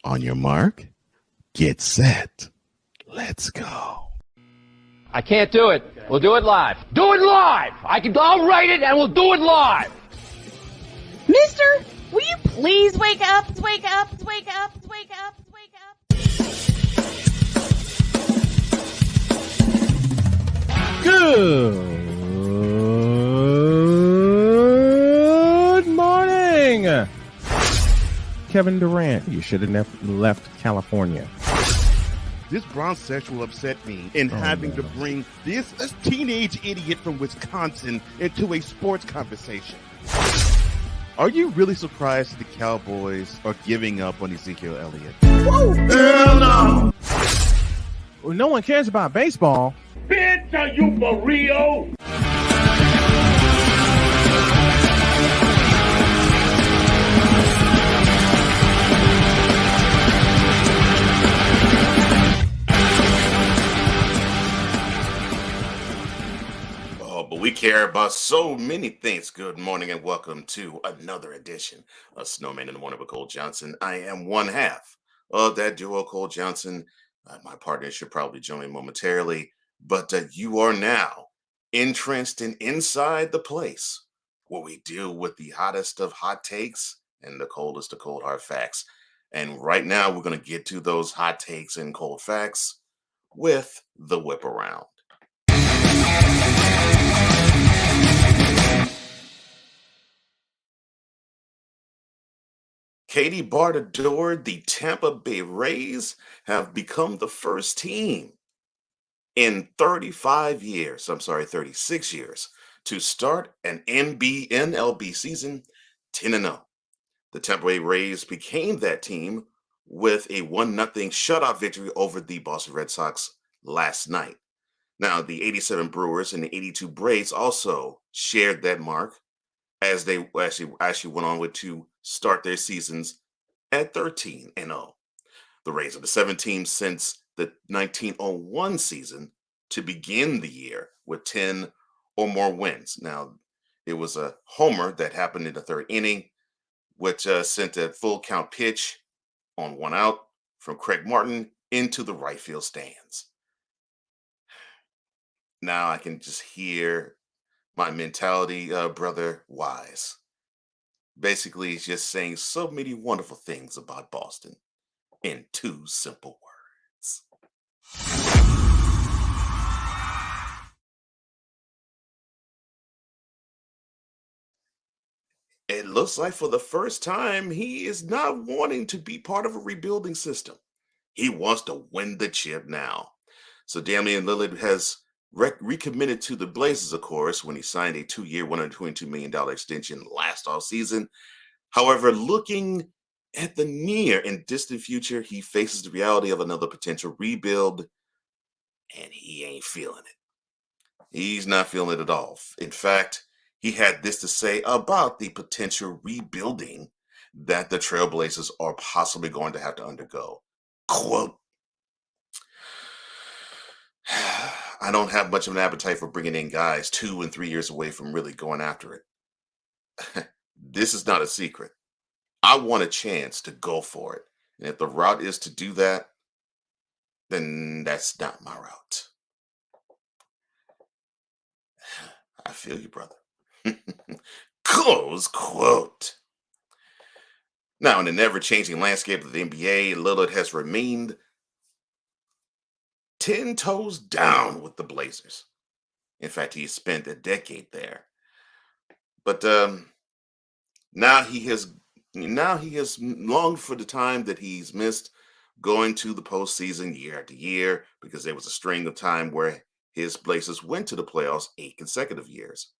On your mark, get set. Let's go. I can't do it. We'll do it live. Do it live! I'll write it and we'll do it live! Mister, will you please wake up, wake up, wake up, wake up, wake up? Good morning. Kevin Durant, you should have left California. This Brownsexual upset me in having to bring this teenage idiot from Wisconsin into a sports conversation. Are you really surprised that the Cowboys are giving up on Ezekiel Elliott? Whoa. Hell no! Well, no one cares about baseball. Bitch, are you for real? But we care about so many things. Good morning and welcome to another edition of Snowman in the Morning with Cole Johnson. I am one half of that duo, Cole Johnson. My partner should probably join me momentarily, but you are now entrenched in inside the place where we deal with the hottest of hot takes and the coldest of cold hard facts. And right now we're going to get to those hot takes and cold facts with the whip around. Katie Bart adored the Tampa Bay Rays have become the first team in 36 years to start an NLB season 10-0. The Tampa Bay Rays became that team with a 1-0 shutout victory over the Boston Red Sox last night. Now, the 87 Brewers and the 82 Braves also shared that mark as they actually went on to start their seasons at 13-0. The Rays are the 7th team since the 1901 season to begin the year with 10 or more wins. Now, it was a homer that happened in the third inning, which sent a full count pitch on 1 out from Craig Martin into the right field stands. Now I can just hear my mentality, brother Wise. Basically, he's just saying so many wonderful things about Boston in 2 simple words. It looks like for the first time, he is not wanting to be part of a rebuilding system. He wants to win the chip now. So Damian Lillard has recommitted to the Blazers, of course, when he signed a 2-year, $122 million extension last offseason. However, looking at the near and distant future, he faces the reality of another potential rebuild, and he ain't feeling it. He's not feeling it at all. In fact, he had this to say about the potential rebuilding that the Trailblazers are possibly going to have to undergo. Quote, I don't have much of an appetite for bringing in guys 2 and 3 years away from really going after it. This is not a secret. I want a chance to go for it. And if the route is to do that, then that's not my route. I feel you, brother. Close quote. Now, in the never-changing landscape of the NBA, Lillard has remained 10 toes down with the Blazers. In fact, he spent a decade there. But now he has longed for the time that he's missed going to the postseason year after year, because there was a string of time where his Blazers went to the playoffs 8 consecutive years.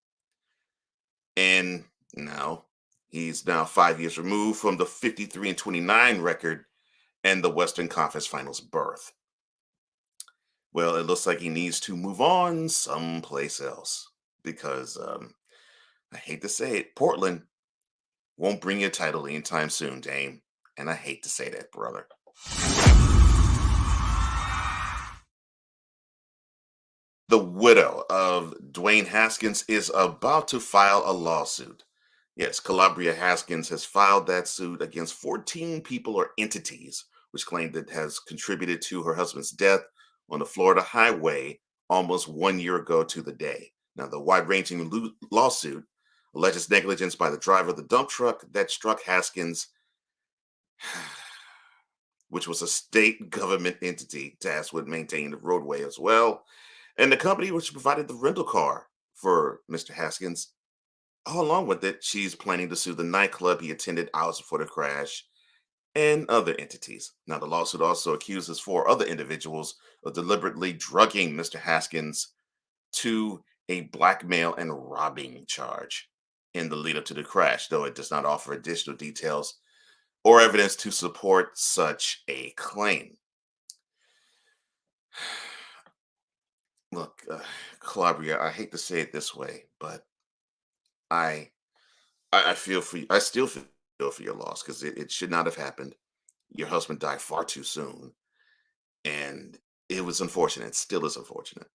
And now he's 5 years removed from the 53-29 record and the Western Conference Finals berth. Well, it looks like he needs to move on someplace else because, I hate to say it, Portland won't bring you a title anytime soon, Dame. And I hate to say that, brother. The widow of Dwayne Haskins is about to file a lawsuit. Yes, Calabria Haskins has filed that suit against 14 people or entities which claimed it has contributed to her husband's death on the Florida highway almost 1 year ago to the day. Now, the wide-ranging lawsuit alleges negligence by the driver of the dump truck that struck Haskins, which was a state government entity tasked with maintaining the roadway as well, and the company which provided the rental car for Mr. Haskins. All along with it, she's planning to sue the nightclub he attended hours before the crash and other entities. Now, the lawsuit also accuses 4 other individuals of deliberately drugging Mr. Haskins to a blackmail and robbing charge in the lead up to the crash, though it does not offer additional details or evidence to support such a claim. Look, Calabria, I hate to say it this way, but I feel for you. I still feel for your loss because it should not have happened. Your husband died far too soon, and it was unfortunate. It still is unfortunate.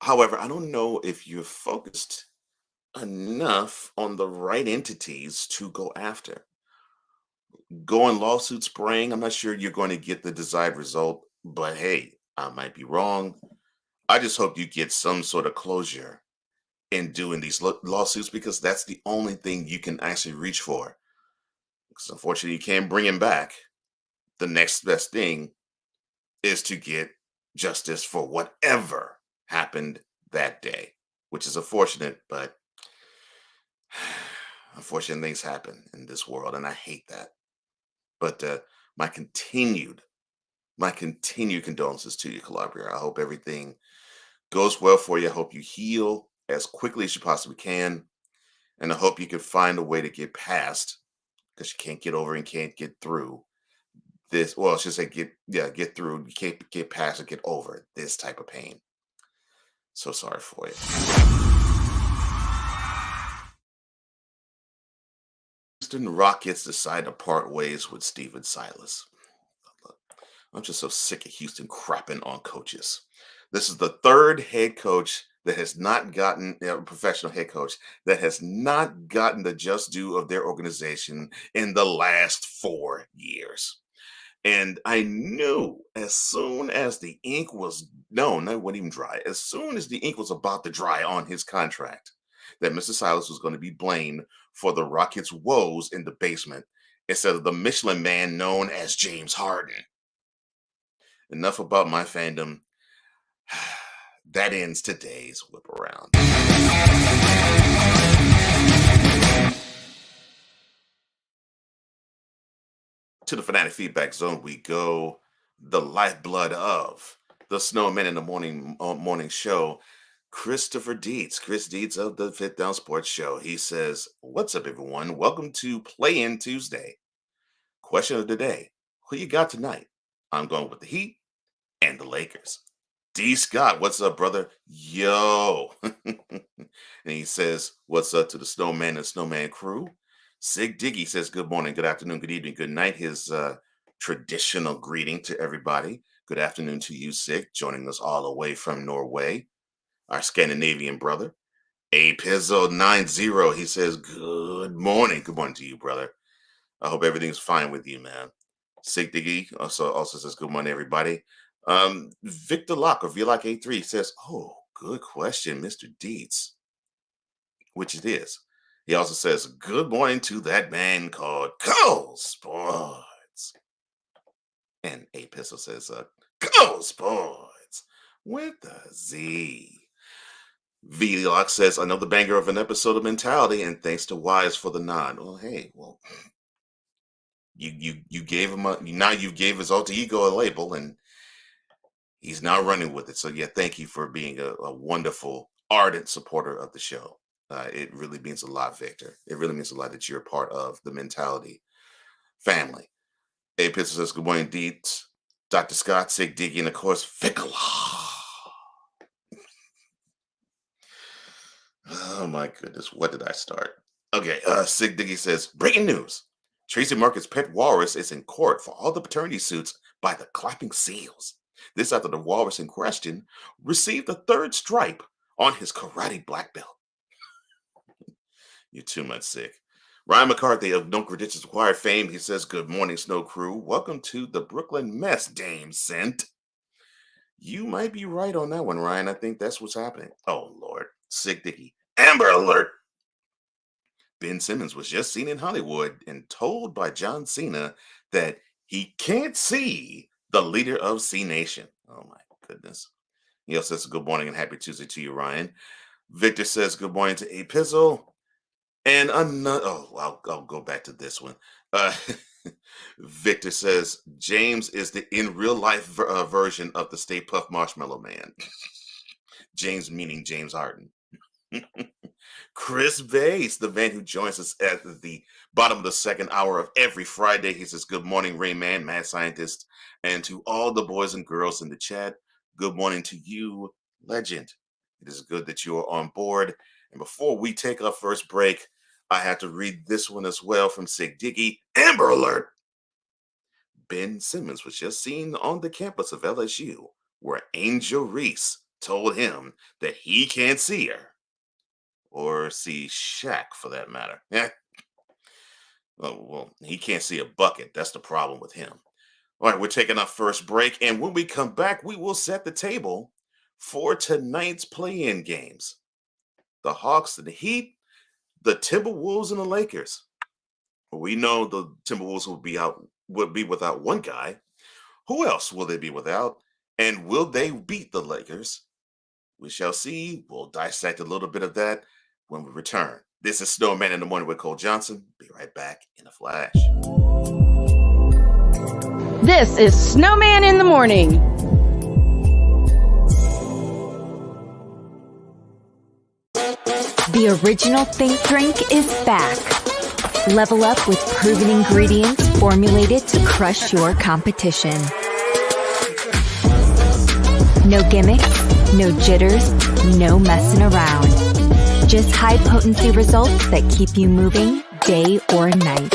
However, I don't know if you're focused enough on the right entities to go after. Going lawsuit spraying, I'm not sure you're going to get the desired result, but hey, I might be wrong. I just hope you get some sort of closure in doing these lawsuits because that's the only thing you can actually reach for. Because unfortunately, you can't bring him back. The next best thing is to get justice for whatever happened that day, which is unfortunate, but unfortunate things happen in this world, and I hate that. But my continued condolences to you, Calabria. I hope everything goes well for you. I hope you heal as quickly as you possibly can, and I hope you can find a way to get past, because you can't get over and can't get through this. Well, I should say get through. You can't get past or get over this type of pain. So sorry for you. Houston Rockets decide to part ways with Steven Silas. I'm just so sick of Houston crapping on coaches. This is the third head coach that has not gotten professional head coach that has not gotten the just due of their organization in the last 4 years. And I knew as soon as the ink was it wasn't even dry. As soon as the ink was about to dry on his contract, that Mr. Silas was going to be blamed for the Rockets' woes in the basement instead of the Michelin man known as James Harden. Enough about my fandom. That ends today's whip around. To the Fanatic Feedback Zone we go. The lifeblood of the Snowman in the morning show, Christopher Dietz. Chris Dietz of the Fifth Down Sports Show. He says, "What's up, everyone? Welcome to Play In Tuesday. Question of the day: who you got tonight? I'm going with the Heat and the Lakers." D. Scott, what's up, brother? Yo. And he says, "What's up to the Snowman and Snowman crew?" Sig Diggy says, "Good morning, good afternoon, good evening, good night." His traditional greeting to everybody. Good afternoon to you, Sig, joining us all the way from Norway. Our Scandinavian brother. A Pizzo 90, he says, "Good morning." Good morning to you, brother. I hope everything's fine with you, man. Sig Diggy also says, "Good morning, everybody." Victor Locke or VLock 83 says, "Oh, good question, Mr. Dietz," which it is. He also says, "Good morning to that man called Cole Sports." And A Pistol says, Cole Sports with a Z. VLock says, "Another banger of an episode of Mentality, and thanks to Wise for the nod." Well, hey, you gave him you gave his alter ego a label, and he's now running with it. So yeah, thank you for being a wonderful, ardent supporter of the show. It really means a lot, Victor. It really means a lot that you're a part of the Mentality family. A Pistol says, "Good morning, Deets, Dr. Scott, Sig Diggy, and of course, Fickle." Oh my goodness, what did I start? Okay, Sig Diggy says, "Breaking news. Tracy Marcus' pet walrus is in court for all the paternity suits by the Clapping Seals. This after the walrus in question received a 3rd stripe on his karate black belt." You're too much, Sick. Ryan McCarthy of No Credentials Required fame. He says, "Good morning, Snow Crew. Welcome to the Brooklyn mess, Dame Sent." You might be right on that one, Ryan. I think that's what's happening. Oh, Lord. Sick Dicky. Amber Alert. Ben Simmons was just seen in Hollywood and told by John Cena that he can't see the leader of C Nation. Oh, my goodness. He also says, "Good morning and happy Tuesday to you, Ryan." Victor says, "Good morning to A Pizzle." And another, I'll go back to this one. Victor says, "James is the in real life version of the Stay Puft Marshmallow Man." James meaning James Harden. Chris Bates, the man who joins us at the bottom of the second hour of every Friday. He says, "Good morning, Rayman, mad scientist, and to all the boys and girls in the chat. Good morning to you, legend. It is good that you are on board." And before we take our first break, I have to read this one as well from Sig Diggy. Amber Alert. Ben Simmons was just seen on the campus of LSU, where Angel Reese told him that he can't see her. Or see Shaq, for that matter. Oh, well, he can't see a bucket. That's the problem with him. All right, we're taking our first break, and when we come back, we will set the table for tonight's play-in games. The Hawks and the Heat, the Timberwolves and the Lakers. We know the Timberwolves will be without one guy. Who else will they be without? And will they beat the Lakers? We shall see. We'll dissect a little bit of that when we return. This is Snowman in the Morning with Cole Johnson. Be right back in a flash. This is Snowman in the Morning. The original Think Drink is back. Level up with proven ingredients formulated to crush your competition. No gimmicks, no jitters, no messing around. Just high-potency results that keep you moving day or night.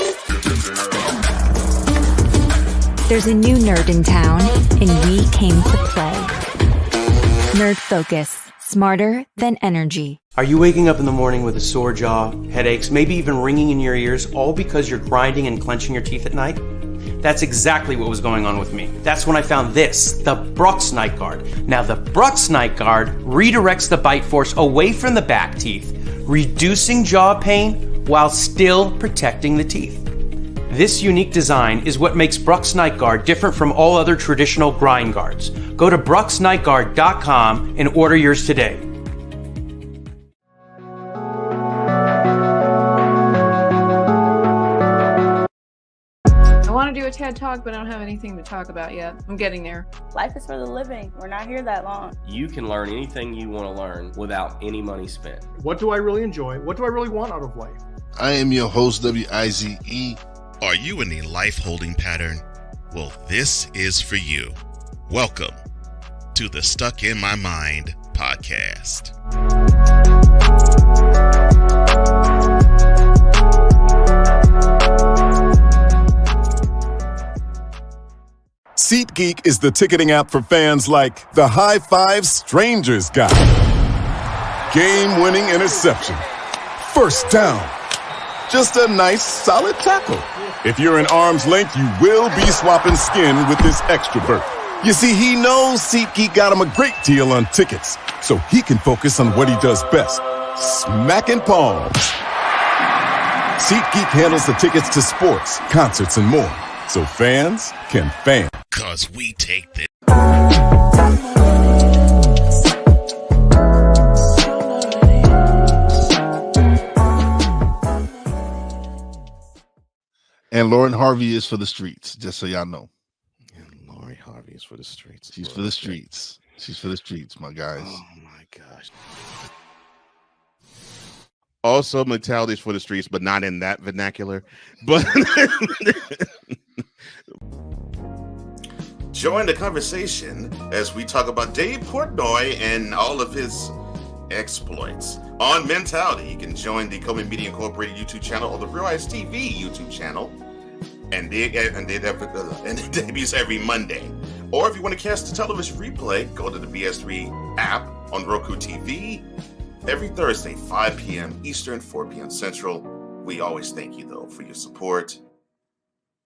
There's a new nerd in town, and we came to play. Nerd Focus. Smarter than energy. Are you waking up in the morning with a sore jaw, headaches, maybe even ringing in your ears, all because you're grinding and clenching your teeth at night? That's exactly what was going on with me. That's when I found this, the Brux Night Guard. Now, the Brux Night Guard redirects the bite force away from the back teeth, reducing jaw pain while still protecting the teeth. This unique design is what makes Brux Night Guard different from all other traditional grind guards. Go to BruxNightGuard.com and order yours today. I want to do a TED Talk, but I don't have anything to talk about yet. I'm getting there. Life is for the living. We're not here that long. You can learn anything you want to learn without any money spent. What do I really enjoy? What do I really want out of life? I am your host, WIZE. Are you in a life holding pattern? Well, this is for you. Welcome to the Stuck in My Mind podcast. SeatGeek is the ticketing app for fans like the High Five Strangers guy. Game-winning interception. First down. Just a nice, solid tackle. If you're in arm's length, you will be swapping skin with this extrovert. You see, he knows SeatGeek got him a great deal on tickets, so he can focus on what he does best, smacking palms. SeatGeek handles the tickets to sports, concerts, and more, so fans can fan. 'Cause we take this. And Lauren Harvey is for the streets, just so y'all know. And Lauren Harvey is for the streets. She's for the streets. She's for the streets, my guys. Oh my gosh. Also, mentality is for the streets, but not in that vernacular. But join the conversation as we talk about Dave Portnoy and all of his exploits on mentality. You can join the Coleman Media Incorporated YouTube channel or the Real Eyes TV YouTube channel, and it debuts every Monday. Or if you want to catch the television replay, go to the BS3 app on Roku TV every Thursday, 5 p.m. Eastern, 4 p.m. Central. We always thank you, though, for your support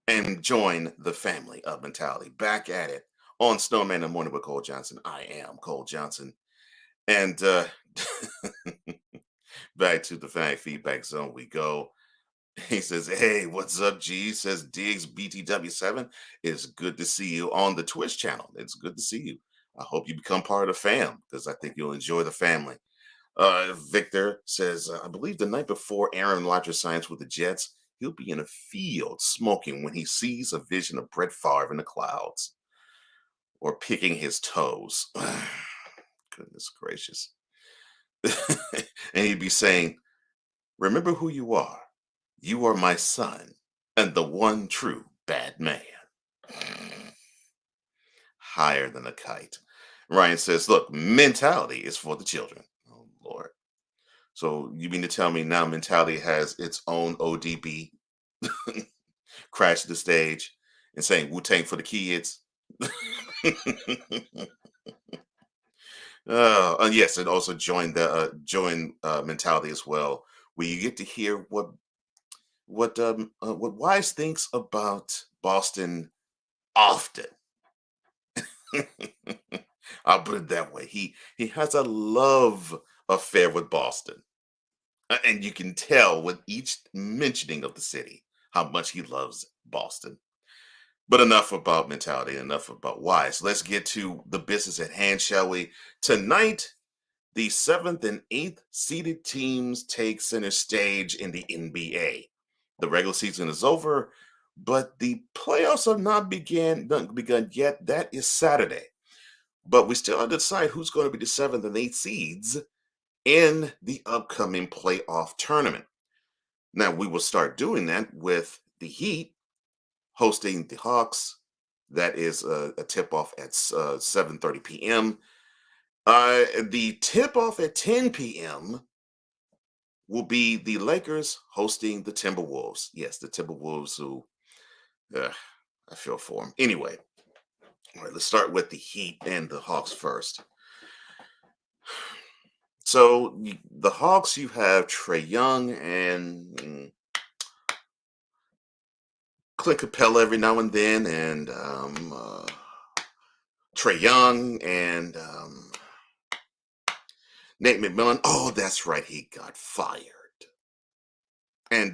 and join the family of Mentality. Back at it on Snowman in the Morning with Cole Johnson. I am Cole Johnson. And back to the fan feedback zone we go. He says, hey, what's up, G? He says, Diggs BTW7, it's good to see you on the Twitch channel. It's good to see you. I hope you become part of the fam because I think you'll enjoy the family. Victor says, I believe the night before Aaron Rodgers signs with the Jets, he'll be in a field smoking when he sees a vision of Brett Favre in the clouds or picking his toes. Goodness gracious. And he'd be saying, remember who you are. You are my son and the one true bad man. Higher than a kite. Ryan says, look, mentality is for the children. Oh, Lord. So you mean to tell me now mentality has its own ODB crash the stage and saying Wu-Tang for the kids? And yes, and also join mentality as well, where you get to hear what Wise thinks about Boston often. I'll put it that way. He has a love affair with Boston. And you can tell with each mentioning of the city how much he loves Boston. But enough about mentality, enough about Wise. Let's get to the business at hand, shall we? Tonight, the 7th and 8th seeded teams take center stage in the NBA. The regular season is over, but the playoffs have not begun yet. That is Saturday. But we still have to decide who's going to be the 7th and 8th seeds in the upcoming playoff tournament. Now, we will start doing that with the Heat hosting the Hawks. That is a tip-off at 7:30 p.m. The tip-off at 10 p.m. will be the Lakers hosting the Timberwolves. Yes, the Timberwolves who, I feel for them. Anyway, all right, let's start with the Heat and the Hawks first. So the Hawks, you have Trae Young and Clint Capella every now and then, and Trae Young and Nate McMillan. Oh, that's right, he got fired. And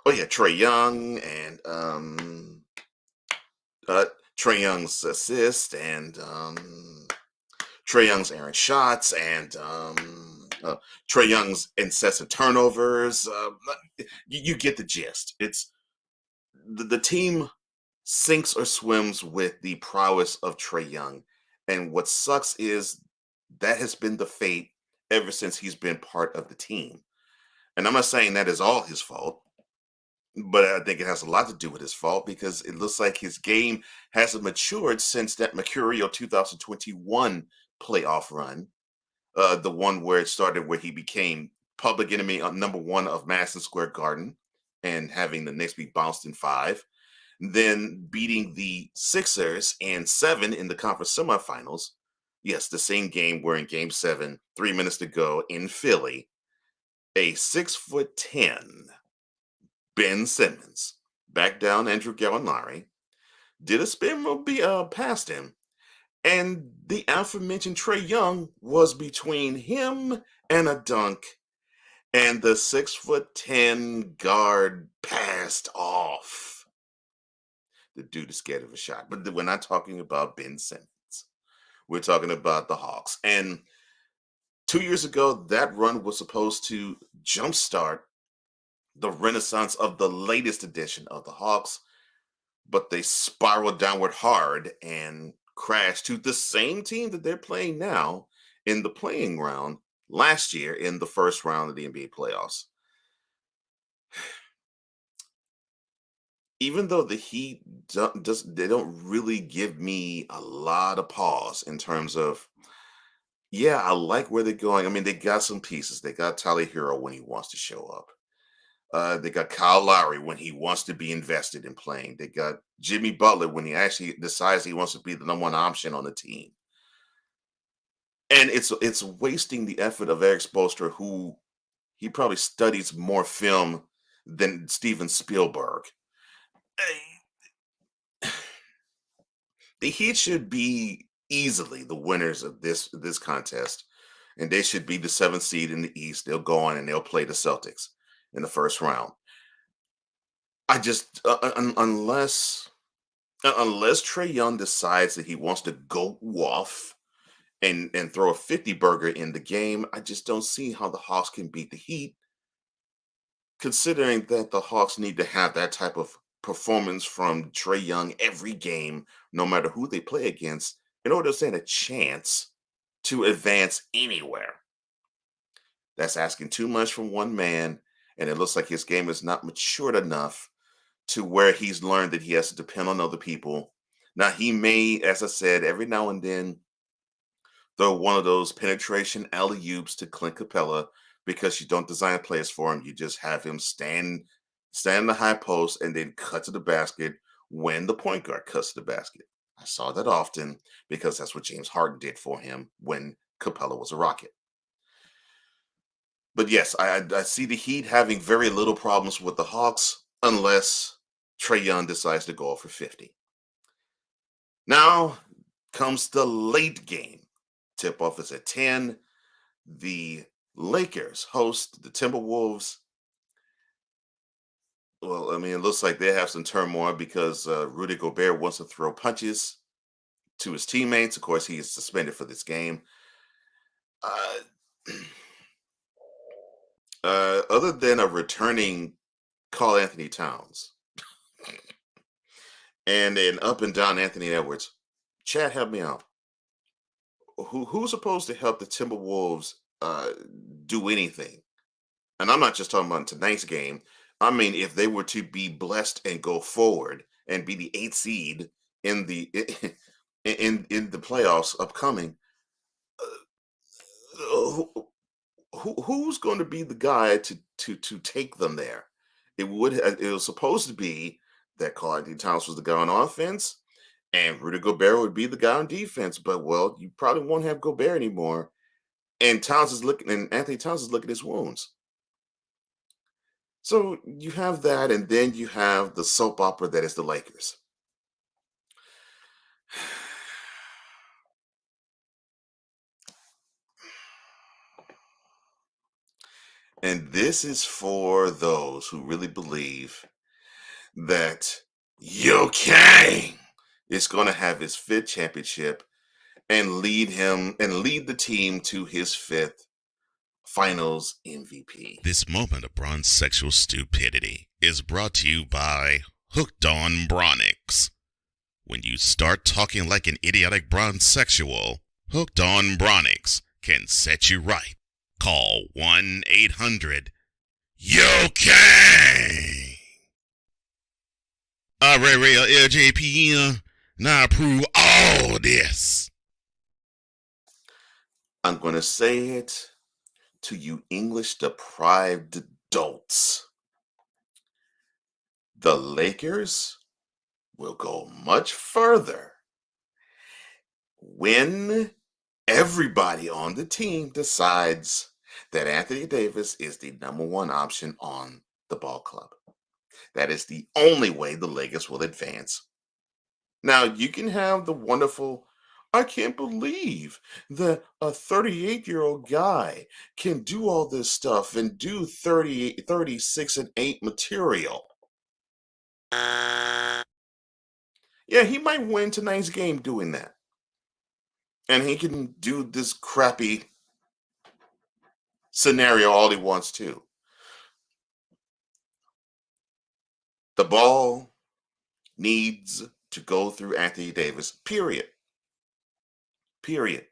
Trae Young and Trae Young's assist and Trae Young's errant shots and Trae Young's incessant turnovers. You get the gist. It's the team sinks or swims with the prowess of Trae Young. And what sucks is that has been the fate ever since he's been part of the team. And I'm not saying that is all his fault, but I think it has a lot to do with his fault because it looks like his game hasn't matured since that Mercurial 2021 playoff run, the one where it started where he became public enemy number one of Madison Square Garden and having the Knicks be bounced in 5, then beating the Sixers in 7 in the conference semifinals. Yes, the same game where in Game 7, 3 minutes to go in Philly, a 6'10" Ben Simmons backed down Andrew Gallinari, did a spin move past him, and the aforementioned Trae Young was between him and a dunk, and the 6'10" guard passed off. The dude is scared of a shot. But we're not talking about Ben Simmons. We're talking about the Hawks. And 2 years ago, that run was supposed to jumpstart the renaissance of the latest edition of the Hawks, but they spiraled downward hard and crashed to the same team that they're playing now in the playing round last year in the first round of the NBA playoffs. Even though the Heat they don't really give me a lot of pause in terms of, yeah, I like where they're going. I mean, they got some pieces. They got Tyler Hero when he wants to show up. They got Kyle Lowry when he wants to be invested in playing. They got Jimmy Butler when he actually decides he wants to be the number one option on the team. And it's wasting the effort of Eric Spoelstra, who he probably studies more film than Steven Spielberg. The Heat should be easily the winners of this contest, and they should be the seventh seed in the East. They'll go on and they'll play the Celtics in the first round. I just unless Trey Young decides that he wants to go off and throw a 50 burger in the game, I just don't see how the Hawks can beat the Heat, considering that the Hawks need to have that type of performance from Trey Young every game, no matter who they play against, in order to stand a chance to advance anywhere. That's asking too much from one man, and it looks like his game is not matured enough to where he's learned that he has to depend on other people. Now, he may, as I said, every now and then throw one of those penetration alley-oops to Clint Capella, because you don't design players for him. You just have him stand in the high post and then cut to the basket when the point guard cuts to the basket. I saw that often because that's what James Harden did for him when Capella was a Rocket. But yes, I see the Heat having very little problems with the Hawks unless Trey Young decides to go for 50. Now comes the late game. Tip-off is at 10. The Lakers host the Timberwolves. Well, I mean, it looks like they have some turmoil because Rudy Gobert wants to throw punches to his teammates. Of course, he is suspended for this game. Other than a returning Karl Anthony Towns and an up and down Anthony Edwards, Chad, help me out. Who's supposed to help the Timberwolves do anything? And I'm not just talking about tonight's game. I mean, if they were to be blessed and go forward and be the 8th seed in the in the playoffs upcoming, who's going to be the guy to take them there? It was supposed to be that Karl Anthony Towns was the guy on offense, and Rudy Gobert would be the guy on defense. But well, you probably won't have Gobert anymore, and Anthony Towns is looking at his wounds. So you have that, and then you have the soap opera that is the Lakers. And this is for those who really believe that King is going to have his 5th championship and lead the team to his 5th Finals MVP. This moment of bronze sexual stupidity is brought to you by Hooked on Bronix. When you start talking like an idiotic bronze sexual, Hooked on Bronix can set you right. Call 1-800-YO-KANG. LJPN, now approve all this. I'm going to say it to you English-deprived adults. The Lakers will go much further when everybody on the team decides that Anthony Davis is the number 1 option on the ball club. That is the only way the Lakers will advance. Now, you can have the wonderful, I can't believe that a 38-year-old guy can do all this stuff and do 36-8 material. Yeah, he might win tonight's game doing that. And he can do this crappy scenario all he wants to. The ball needs to go through Anthony Davis, period. Period.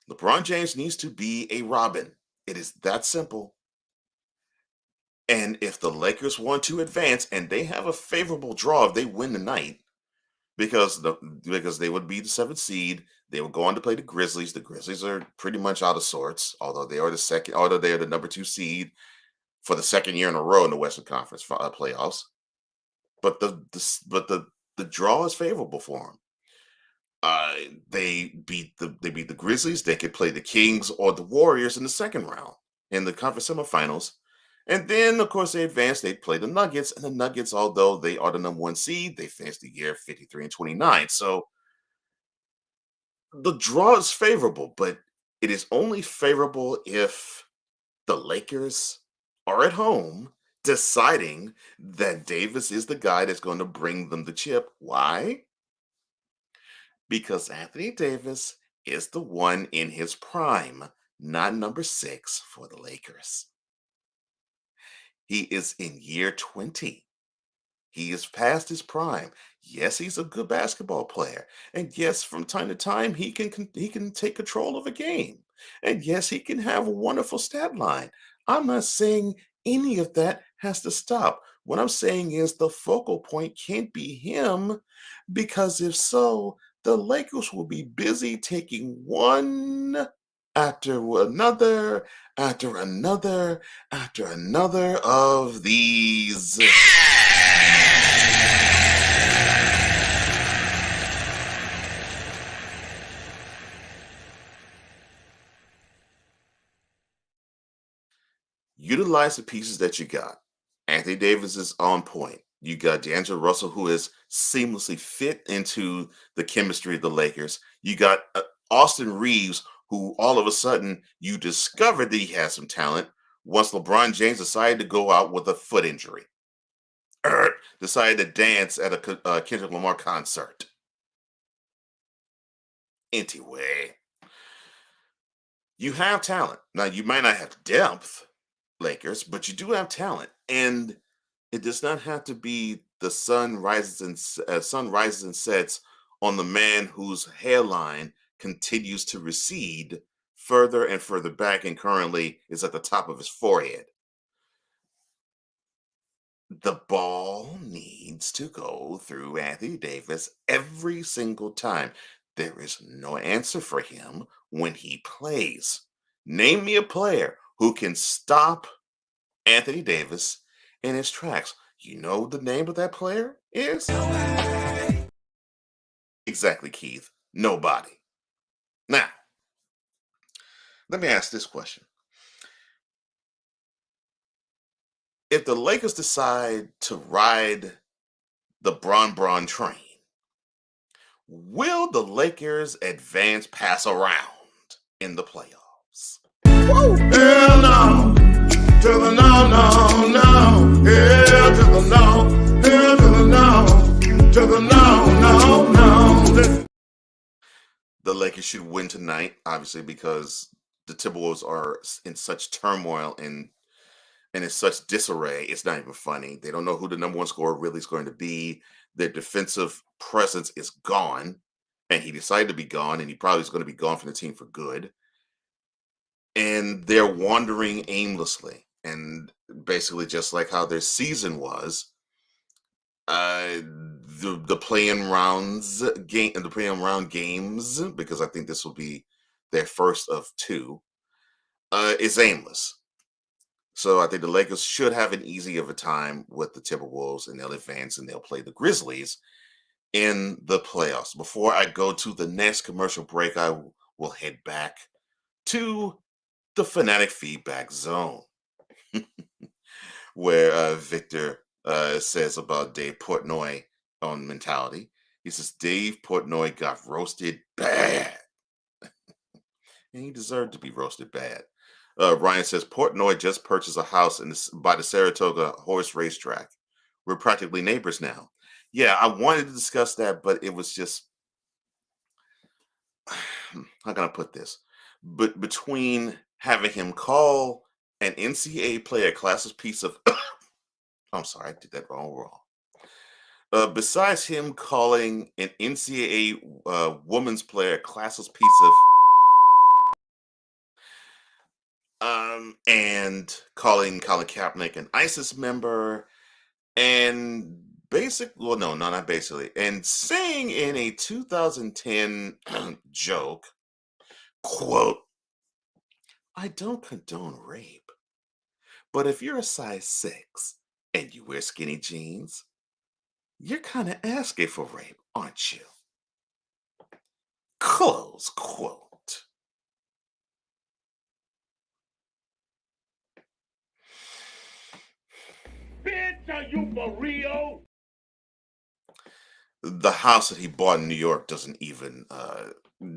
LeBron James needs to be a Robin. It is that simple. And if the Lakers want to advance, and they have a favorable draw if they win tonight, because they would be the 7th seed, they will go on to play the Grizzlies. The Grizzlies are pretty much out of sorts, although they are the number 2 seed for the 2nd year in a row in the Western Conference playoffs. But the draw is favorable for them. They beat the Grizzlies. They could play the Kings or the Warriors in the 2nd round. in the conference semifinals. And then, of course, they advanced. They played the Nuggets, and the Nuggets, although they are the number one seed, they finished the year 53-29. So the draw is favorable, but it is only favorable if the Lakers are at home deciding that Davis is the guy that's going to bring them the chip. Why? Because Anthony Davis is the one in his prime, not number 6 for the Lakers. He is in year 20. He is past his prime. Yes, he's a good basketball player. And yes, from time to time he can take control of a game. And yes, he can have a wonderful stat line. I'm not saying any of that has to stop. What I'm saying is the focal point can't be him, because if so, the Lakers will be busy taking one after another, after another, after another of these. Utilize the pieces that you got. Anthony Davis is on point. You got D'Angelo Russell, who is seamlessly fit into the chemistry of the Lakers. You got Austin Reeves, who all of a sudden you discovered that he has some talent once LeBron James decided to go out with a foot injury. Decided to dance at a Kendrick Lamar concert. Anyway, you have talent. Now, you might not have depth, Lakers, but you do have talent. And it does not have to be the sun rises and sets on the man whose hairline continues to recede further and further back and currently is at the top of his forehead. The ball needs to go through Anthony Davis every single time. There is no answer for him when he plays. Name me a player who can stop Anthony Davis in his tracks. You know the name of that player is? Exactly, Keith. Nobody. Now, let me ask this question. If the Lakers decide to ride the Bron train, will the Lakers advance pass around in the playoffs? Hell no. To the no, no, no. Hell to the no. Hell to the no. To the no, no, no. The Lakers should win tonight, obviously, because the Timberwolves are in such turmoil and in such disarray. It's not even funny. They don't know who the number one scorer really is going to be. Their defensive presence is gone, and he decided to be gone, and he probably is going to be gone from the team for good. And they're wandering aimlessly, and basically just like how their season was. The play-in round games, because I think this will be their first of 2, is aimless. So I think the Lakers should have an easy of a time with the Timberwolves, and they'll advance and they'll play the Grizzlies in the playoffs. Before I go to the next commercial break, I will head back to the Fanatic Feedback Zone, where Victor says about Dave Portnoy on mentality. He says Dave Portnoy got roasted bad. And he deserved to be roasted bad. Ryan says Portnoy just purchased a house by the Saratoga Horse Racetrack. We're practically neighbors now. Yeah, I wanted to discuss that, but it was just, how can I put this? But between having him call an NCAA player a classless piece of I'm sorry, I did that wrong. Besides him calling an NCAA women's player a classless piece of, and calling Colin Kaepernick an ISIS member, and not basically, and saying in a 2010 joke, quote, "I don't condone rape, but if you're a size 6 and you wear skinny jeans, you're kind of asking for rape, aren't you?" Close quote. Are you for real? The house that he bought in New York doesn't even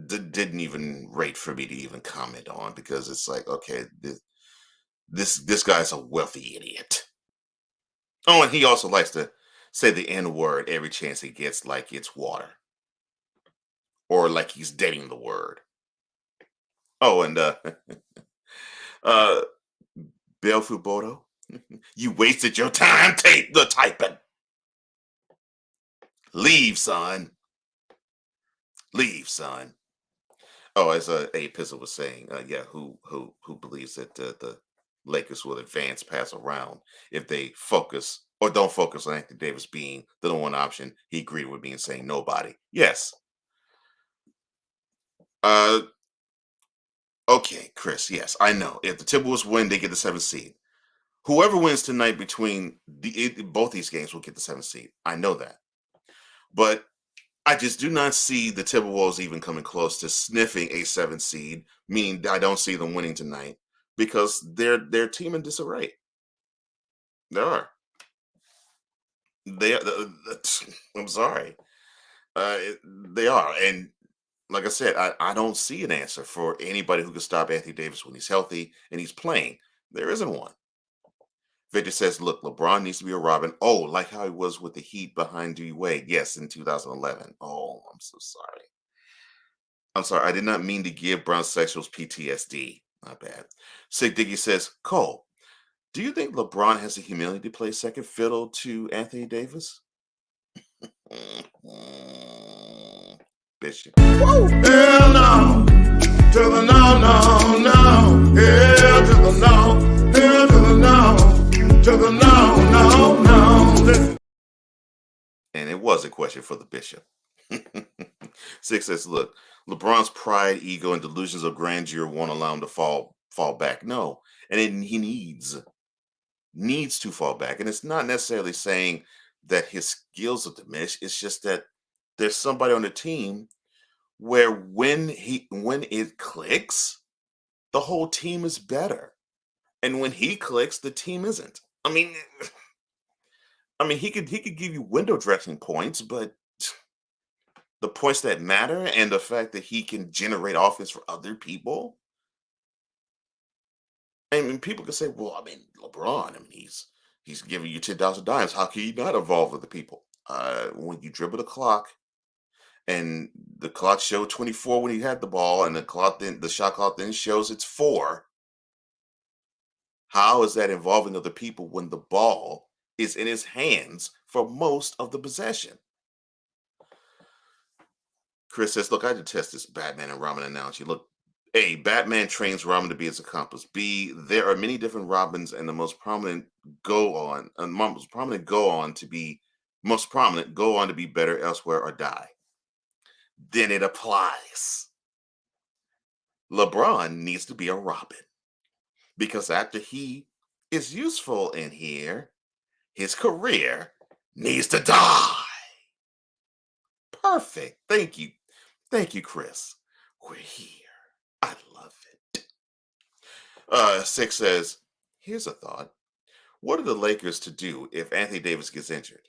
didn't even rate for me to even comment on, because it's like, okay, this guy's a wealthy idiot. Oh, and he also likes to say the N word every chance he gets, like it's water, or like he's dating the word. Oh, and uh, Belfuboto, you wasted your time the typing. Leave, son. Leave, son. Oh, as A Epistle was saying, yeah, who believes that the Lakers will advance pass around if they focus or don't focus on Anthony Davis being the number one option? He agreed with me in saying nobody. Yes. Okay, Chris. Yes, I know. If the Timberwolves win, they get the 7th seed. Whoever wins tonight between both these games will get the 7th seed. I know that, but I just do not see the Timberwolves even coming close to sniffing a 7th seed, meaning I don't see them winning tonight because they're team in disarray. They are. I'm sorry. They are. And like I said, I don't see an answer for anybody who can stop Anthony Davis when he's healthy and he's playing. There isn't one. Victor says, look, LeBron needs to be a Robin. Oh, like how he was with the Heat behind D Wade. Yes, in 2011. Oh, I'm so sorry. I'm sorry. I did not mean to give brown sexuals PTSD. Not bad. Sig Diggy says, Cole, do you think LeBron has the humility to play second fiddle to Anthony Davis? Bishop. Hell no. To the no, no, no. Hell to the no. Hell to the no. To the no, no, no. And it was a question for the Bishop. Six says, look, LeBron's pride, ego, and delusions of grandeur won't allow him to fall back. No. And he needs to fall back. And it's not necessarily saying that his skills are diminished. It's just that there's somebody on the team where when it clicks, the whole team is better. And when he clicks, the team isn't. I mean, he could give you window dressing points, but the points that matter and the fact that he can generate offense for other people. I mean, people can say, well, I mean, LeBron, I mean, he's giving you 10,000 dimes. How can you not involve with the people? When you dribble the clock and the clock showed 24 when he had the ball and the shot clock then shows it's 4. How is that involving other people when the ball is in his hands for most of the possession? Chris says, look, I detest this Batman and Robin analogy. Look, A, Batman trains Robin to be his accomplice. B, there are many different Robins, and the most prominent go on to be better elsewhere or die. Then it applies. LeBron needs to be a Robin. Because after he is useful in here, his career needs to die. Perfect. Thank you. Thank you, Chris. We're here. I love it. Six says, here's a thought. What are the Lakers to do if Anthony Davis gets injured?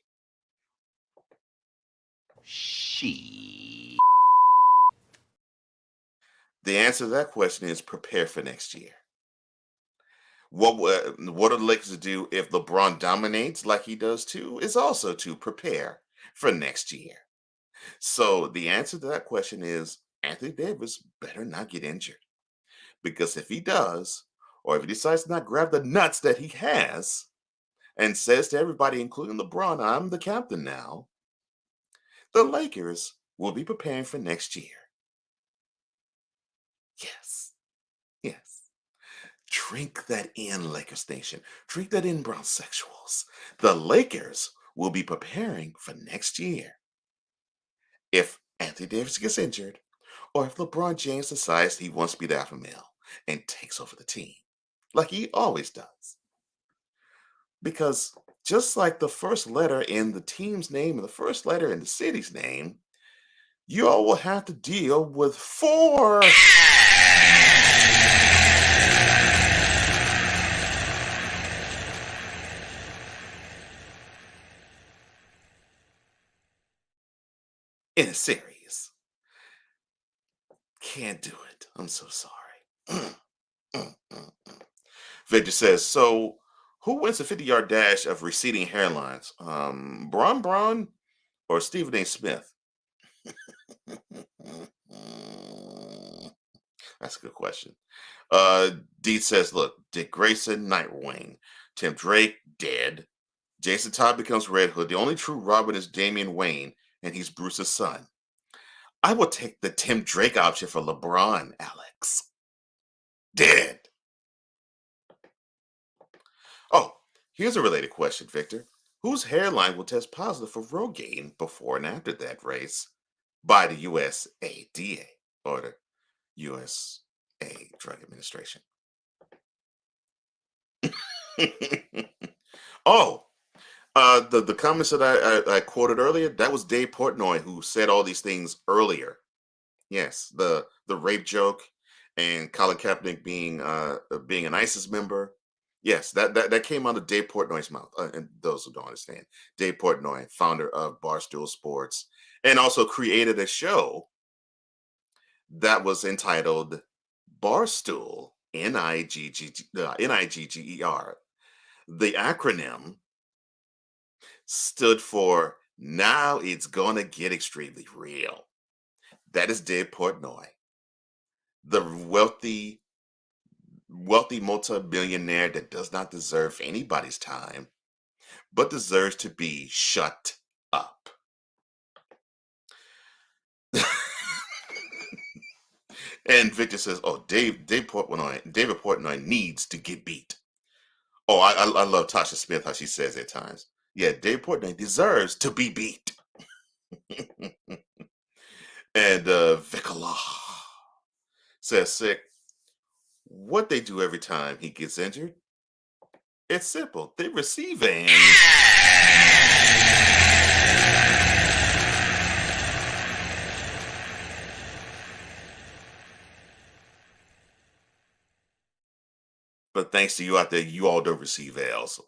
The answer to that question is prepare for next year. What are the Lakers to do if LeBron dominates like he does too? Is also to prepare for next year. So the answer to that question is Anthony Davis better not get injured. Because if he does, or if he decides to not grab the nuts that he has and says to everybody, including LeBron, I'm the captain now, the Lakers will be preparing for next year. Yes. Yes. Drink that in, Lakers Nation. Drink that in, brown sexuals. The Lakers will be preparing for next year. If Anthony Davis gets injured, or if LeBron James decides he wants to be the alpha male and takes over the team, like he always does. Because just like the first letter in the team's name and the first letter in the city's name, you all will have to deal with 4. in a series. Can't do it. I'm so sorry. Victor says, so who wins the 50-yard dash of receding hairlines? Braun or Stephen A. Smith? That's a good question. D says, look, Dick Grayson, Nightwing. Tim Drake, dead. Jason Todd becomes Red Hood. The only true Robin is Damian Wayne, and he's Bruce's son. I will take the Tim Drake option for LeBron, Alex. Dead. Oh, here's a related question, Victor. Whose hairline will test positive for Rogaine before and after that race by the USADA, or the USA Drug Administration? The comments that I quoted earlier, that was Dave Portnoy who said all these things earlier. Yes, the rape joke and Colin Kaepernick being an ISIS member. Yes, that came out of Dave Portnoy's mouth. And those who don't understand, Dave Portnoy, founder of Barstool Sports, and also created a show that was entitled Barstool, Nigger. The acronym stood for Now It's Gonna Get Extremely Real. That is Dave Portnoy, the wealthy multi-billionaire that does not deserve anybody's time, but deserves to be shut up. And Victor says, oh, David Portnoy needs to get beat. Oh, I love Tasha Smith, how she says at times. Yeah, Dave Portnoy deserves to be beat. And Vicala says, sick, what they do every time he gets injured? It's simple. They receive and... But thanks to you out there, you all don't receive L's.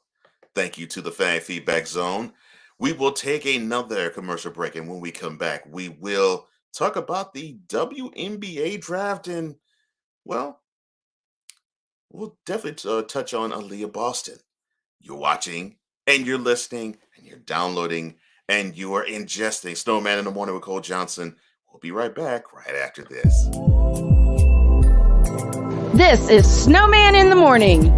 Thank you to the Fan Feedback Zone. We will take another commercial break, and when we come back, we will talk about the WNBA draft, and, well, we'll definitely touch on Aaliyah Boston. You're watching, and you're listening, and you're downloading, and you are ingesting Snowman in the Morning with Cole Johnson. We'll be right back right after this. This is Snowman in the Morning.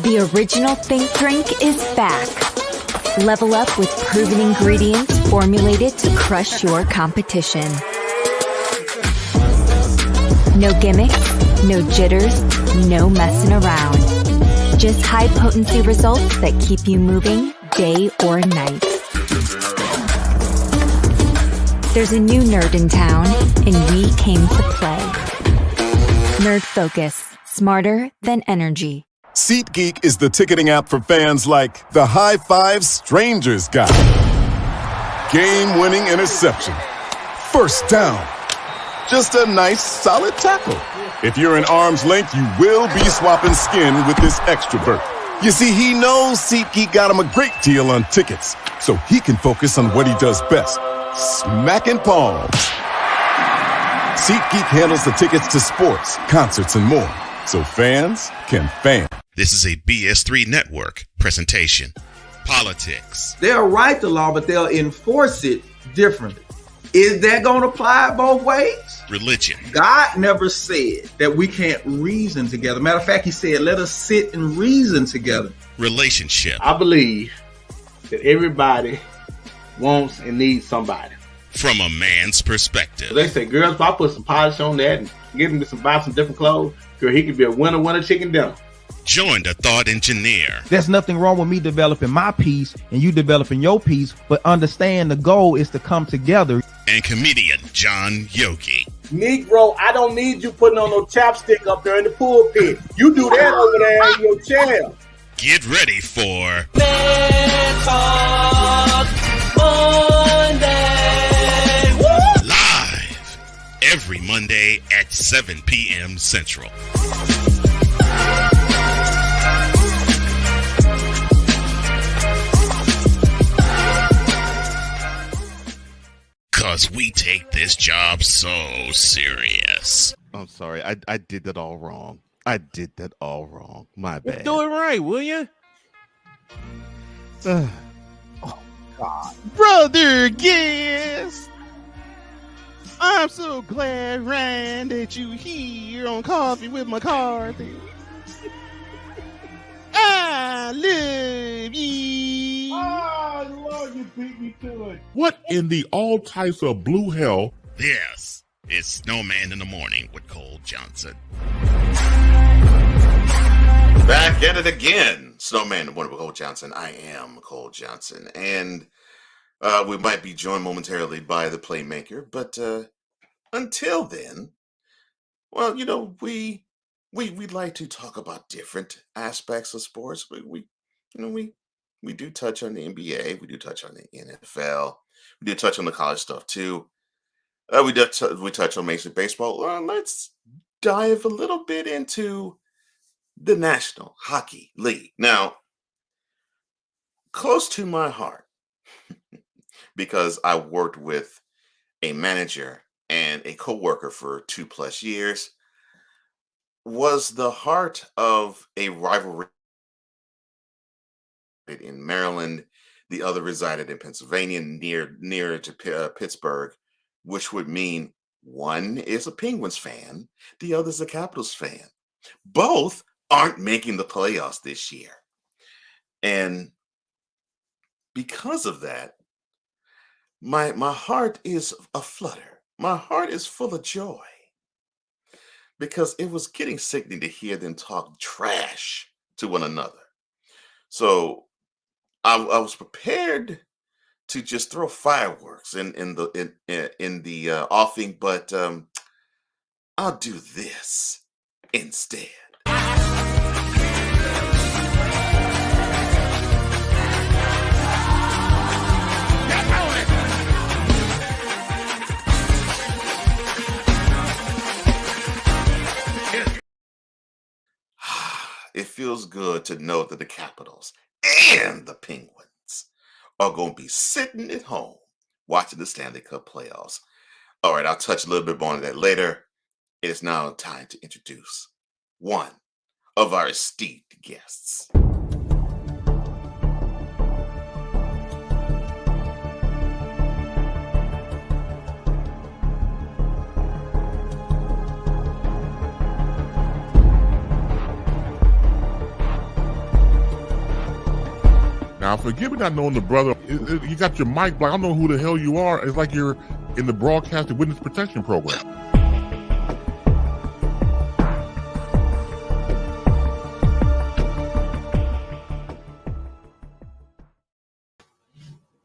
The original Think Drink is back. Level up with proven ingredients formulated to crush your competition. No gimmicks, no jitters, no messing around. Just high potency results that keep you moving day or night. There's a new nerd in town, and we came to play. Nerd Focus, smarter than energy. SeatGeek is the ticketing app for fans like the high five strangers got. Game-winning interception. First down. Just a nice, solid tackle. If you're in arm's length, you will be swapping skin with this extra berth. You see, he knows SeatGeek got him a great deal on tickets, so he can focus on what he does best. Smacking palms. SeatGeek handles the tickets to sports, concerts, and more, so fans can fan. This is a BS3 Network presentation. Politics. They'll write the law, but they'll enforce it differently. Is that going to apply both ways? Religion. God never said that we can't reason together. Matter of fact, he said, let us sit and reason together. Relationship. I believe that everybody wants and needs somebody. From a man's perspective. They say, girls, if I put some polish on that and get him to buy some different clothes, girl, he could be a winner chicken dinner. Join the thought engineer. There's nothing wrong with me developing my piece and you developing your piece, but understand the goal is to come together. And comedian John Yogi. Negro, I don't need you putting on no chapstick up there in the pulpit. You do that over there in your chair. Get ready for Man Talk Monday. Woo! Live every Monday at 7 p.m. Central. because we take this job so serious. I'm sorry. I did that all wrong. I did that all wrong. My bad. Do it right, will you? Oh, God. Brother guest, I'm so glad, Ryan, that you here on Coffee with McCarthy. I love you. Oh, Lord, you beat me to it. What in the all types of blue hell? This is Snowman in the Morning with Cole Johnson. Back at it again. Snowman in the Morning with Cole Johnson. I am Cole Johnson. And we might be joined momentarily by the Playmaker. But until then, well, you know, we'd like to talk about different aspects of sports. We do touch on the NBA. We do touch on the NFL. We do touch on the college stuff too. We touch on Major League Baseball. Let's dive a little bit into the National Hockey League. Now, close to my heart, because I worked with a manager and a coworker for 2+ years, was the heart of a rivalry in Maryland. The other resided in Pennsylvania, near to Pittsburgh, which would mean one is a Penguins fan, the other is a Capitals fan. Both aren't making the playoffs this year. And because of that, my heart is aflutter. My heart is full of joy because it was getting sickening to hear them talk trash to one another. So I was prepared to just throw fireworks in the offing, but I'll do this instead. It feels good to know that the Capitals and the Penguins are going to be sitting at home watching the Stanley Cup playoffs. All right, I'll touch a little bit more on that later. It is now time to introduce one of our esteemed guests. Now, forgive me not knowing the brother. You got your mic black. I don't know who the hell you are. It's like you're in the broadcasting witness protection program.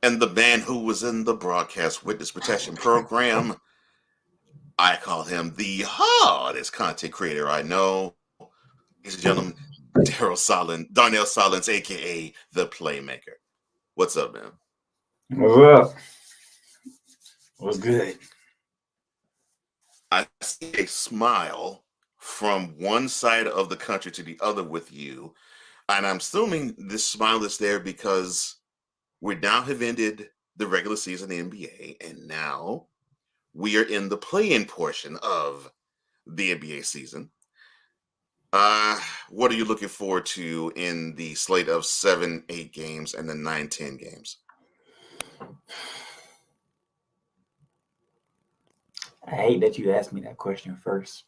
And the man who was in the broadcast witness protection program, I call him the hardest content creator I know. Ladies and gentlemen, Darnell Solins, aka the Playmaker. What's up, man? What's up? What's good? I see a smile from one side of the country to the other with you, and I'm assuming this smile is there because we now have ended the regular season in the NBA, and now we are in the play-in portion of the NBA season. What are you looking forward to in the slate of 7-8 games and the 9-10 games? I hate that you asked me that question first.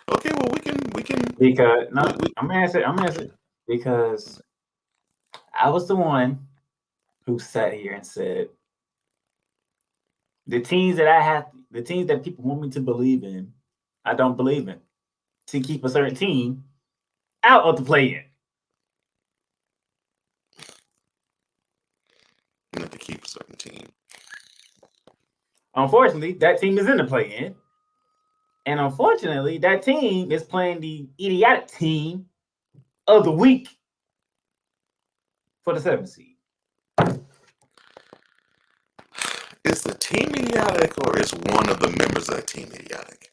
Okay, well we can because I'm gonna answer because I was the one who sat here and said the teams that people want me to believe in, I don't believe in. To keep a certain team out of the play-in. Not to keep a certain team. Unfortunately, that team is in the play-in. And unfortunately, that team is playing the idiotic team of the week for the 7th seed. Is the team idiotic or is one of the members of the team idiotic?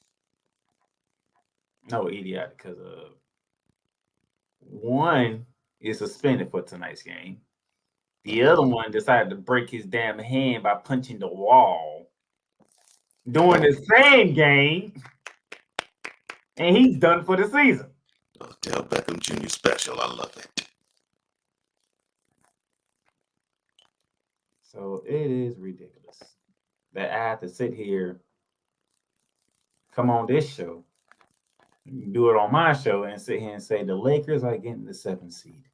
No, idiotic, because one is suspended for tonight's game. The other one decided to break his damn hand by punching the wall during the same game, and he's done for the season. Odell Beckham Jr. special. I love it. So it is ridiculous that I have to sit here, come on this show, do it on my show, and sit here and say the Lakers are getting the 7th seed.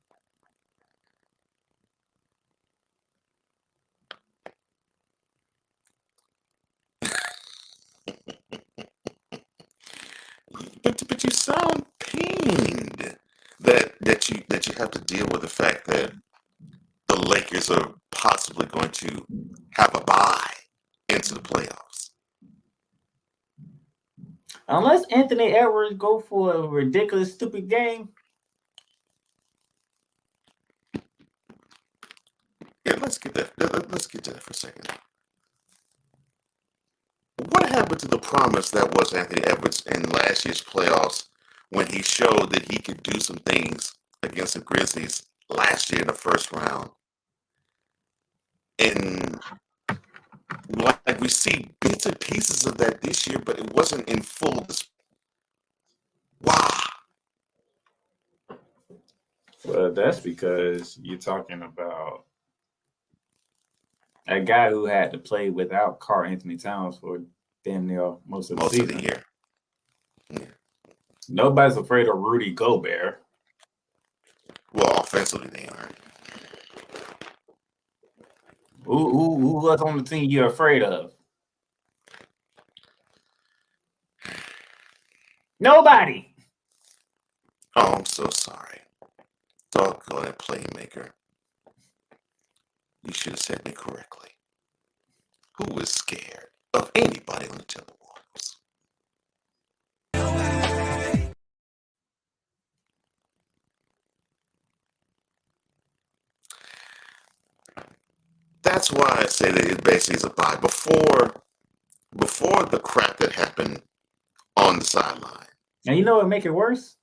But you sound pained that you have to deal with the fact that the Lakers are possibly going to have a bye into the playoffs. Unless Anthony Edwards go for a ridiculous, stupid game. Yeah, let's get to that for a second. What happened to the promise that was Anthony Edwards in last year's playoffs when he showed that he could do some things against the Grizzlies last year in the first round? And like we see bits and pieces of that this year, but it wasn't in full. Wow. Well, that's because you're talking about a guy who had to play without Karl Anthony Towns for damn near most of the year. Yeah. Nobody's afraid of Rudy Gobert. Well, offensively they aren't. Who was on the team you're afraid of? Nobody. Oh, I'm so sorry. Doggone it, playmaker. You should have said me correctly. Who is scared of anybody on the Timberwolves? That's why I say that it basically is a bye. Before the crap that happened on the sideline. And you know what make it worse?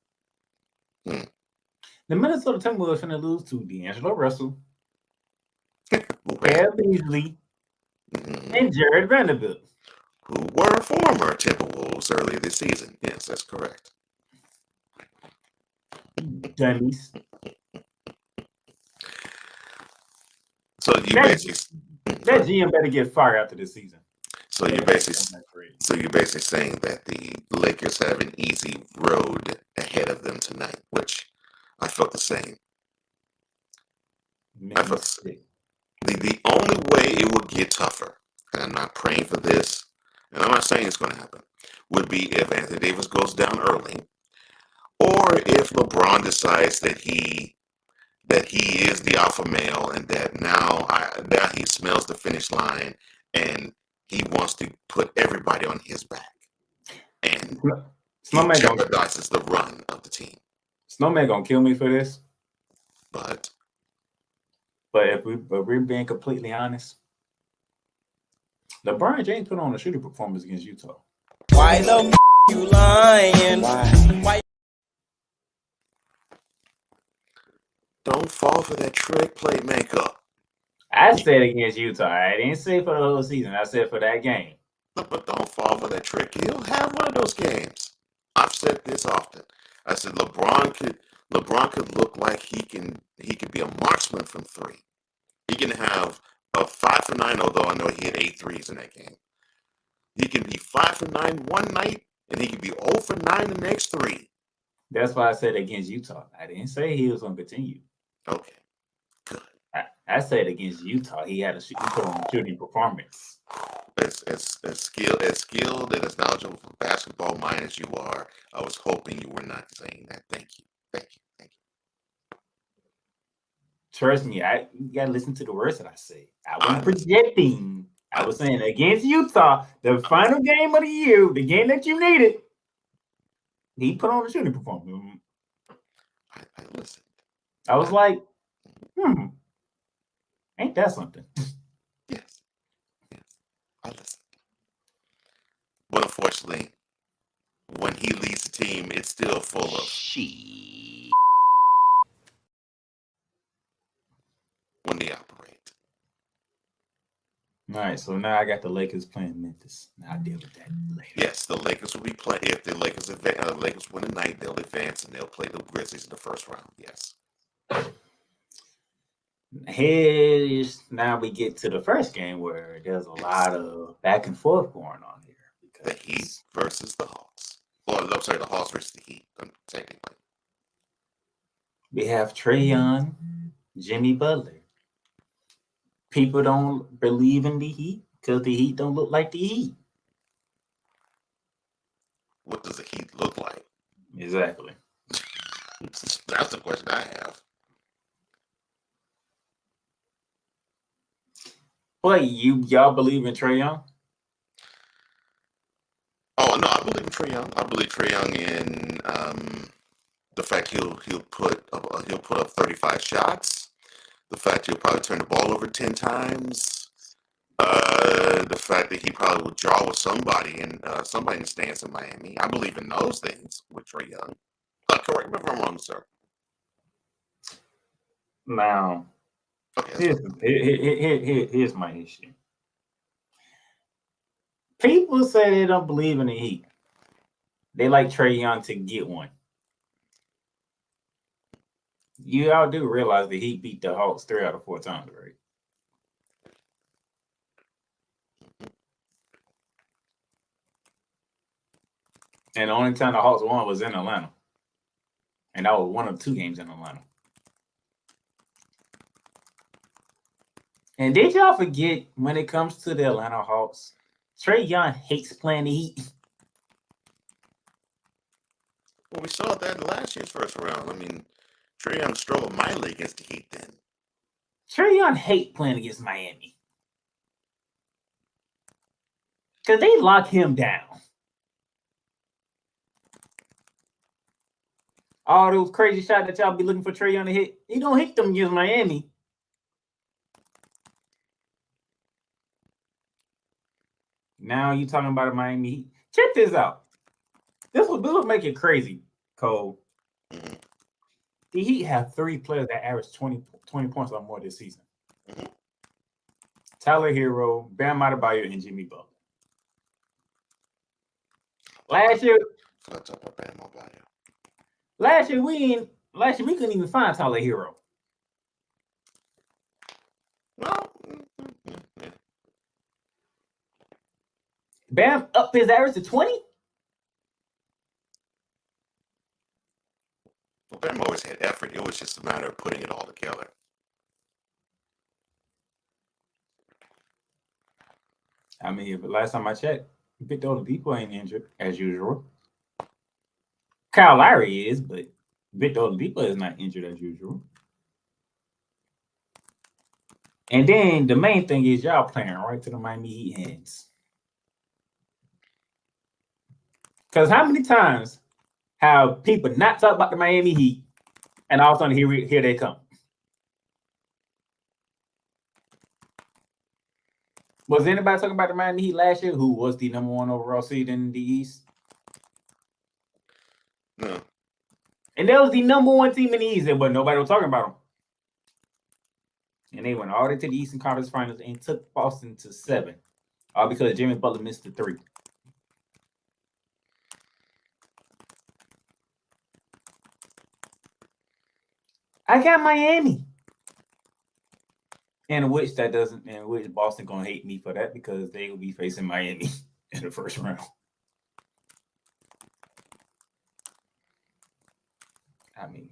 Hmm. The Minnesota Timberwolves finna lose to D'Angelo Russell, Ed Beasley, and Jared Vanderbilt, who were former Timberwolves earlier this season. Yes, that's correct. Dummies. So you basically that GM better get fired after this season. So you're basically saying that the Lakers have an easy road ahead of them tonight, which I felt the same. The only way it would get tougher, and I'm not praying for this, and I'm not saying it's going to happen, would be if Anthony Davis goes down early, or if LeBron decides that he is the alpha male and that now he smells the finish line and he wants to put everybody on his back, and he jeopardizes the run of the team. Snowman gonna kill me for this. But if we're being completely honest, LeBron James put on a shooting performance against Utah. Why the you lying? Why? Don't fall for that trick play makeup. I said against Utah. I didn't say for the whole season. I said for that game. But don't fall for that trick. He'll have one of those games. I've said this often. I said LeBron could look like he could be a marksman from three. He can have a 5 for 9, although I know he had 8 threes in that game. He can be 5 for 9 one night, and he can be 0 for 9 the next 3. That's why I said against Utah. I didn't say he was going to continue. Okay, good. I said against Utah, he had he put on a shooting performance. As skilled and as knowledgeable for basketball mind as you are, I was hoping you were not saying that. Thank you. Trust me, you gotta listen to the words that I say. I wasn't projecting. I was saying against Utah, the final game of the year, the game that you needed, he put on a shooting performance. I listened. I was like, ain't that something? Yes, I listened. But unfortunately, when he leads the team, it's still full of when they operate. All right, so now I got the Lakers playing Memphis. Now I'll deal with that later. Yes, the Lakers will be playing. If the Lakers win tonight, they'll advance and they'll play the Grizzlies in the first round. Yes. Now we get to the first game where there's a lot of back and forth going on here. The Heat versus the Hawks. Or I'm sorry, the Hawks versus the Heat. Technically, we have Trae Young, Jimmy Butler. People don't believe in the Heat because the Heat don't look like the Heat. What does the Heat look like? Exactly. That's the question I have. What, y'all believe in Trae Young? Oh no, I believe in Trae Young. I believe Trae Young in the fact he'll put up 35 shots. The fact he'll probably turn the ball over 10 times. The fact that he probably will draw with somebody in the stands in Miami. I believe in those things with Trae Young. Correct me if I'm wrong, sir. Now, here's my issue. People say they don't believe in the Heat. They like Trae Young to get one. You all do realize the Heat beat the Hawks 3 out of 4 times, right? And the only time the Hawks won was in Atlanta. And that was one of 2 games in Atlanta. And did y'all forget when it comes to the Atlanta Hawks, Trae Young hates playing the Heat? Well, we saw that in last year's first round. I mean, Trae Young struggled mightily against the Heat then. Trae Young hates playing against Miami. Because they lock him down. All those crazy shots that y'all be looking for Trae Young to hit, he don't hit them against Miami. Now you talking about a Miami Heat. Check this out. This will make it crazy, Cole. The Heat have 3 players that average 20 points or more this season. Tyler Hero, Bam Adebayo, and Jimmy Butler. Last year we couldn't even find Tyler Hero. Bam up his average to 20? Well, Bam always had effort. It was just a matter of putting it all together. I mean, last time I checked, Victor Oladipo ain't injured as usual. Kyle Lowry is, but Victor Oladipo is not injured as usual. And then the main thing is y'all playing right to the Miami Heat hands. Because how many times have people not talked about the Miami Heat and all of a sudden here they come? Was anybody talking about the Miami Heat last year, who was the #1 overall seed in the East? No. And that was the #1 team in the East, but nobody was talking about them. And they went all the way to the Eastern Conference Finals and took Boston to 7, all because Jimmy Butler missed the 3. I got Miami. In which Boston gonna hate me for that because they will be facing Miami in the first round. I mean,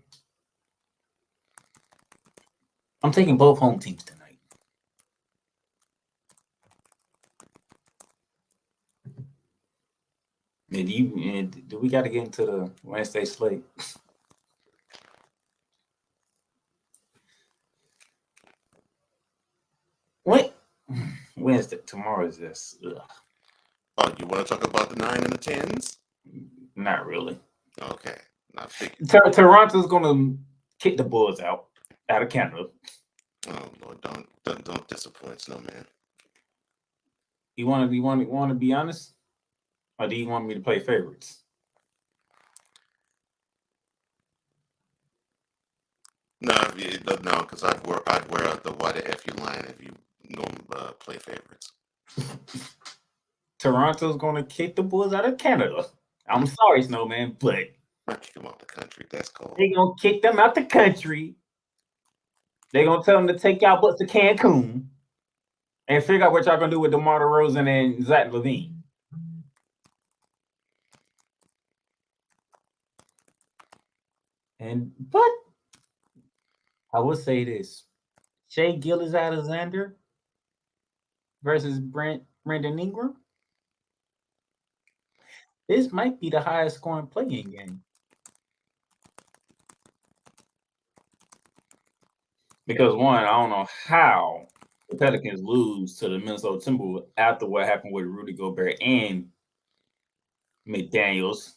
I'm taking both home teams tonight. Do we got to get into the Wednesday slate? Wednesday. Tomorrow is this. Ugh. Oh, you want to talk about the 9 and the 10s? Not really. Okay. Not figured. Toronto's gonna kick the Bulls out of Canada. Oh Lord, don't disappoint, Snowman. You want to be honest, or do you want me to play favorites? No, because I'd wear out the why the F you line if you play favorites. Toronto's going to kick the Bulls out of Canada. I'm sorry, Snowman, but not kick them out the country. That's cool. They're going to kick them out the country. They're going to tell them to take y'all butts to Cancun and figure out what y'all going to do with DeMar DeRozan and Zach LaVine. But I will say this: Shai Gilgeous-Alexander versus Brandon Ingram. This might be the highest scoring play-in game. Because one, I don't know how the Pelicans lose to the Minnesota Timberwolves after what happened with Rudy Gobert and McDaniels.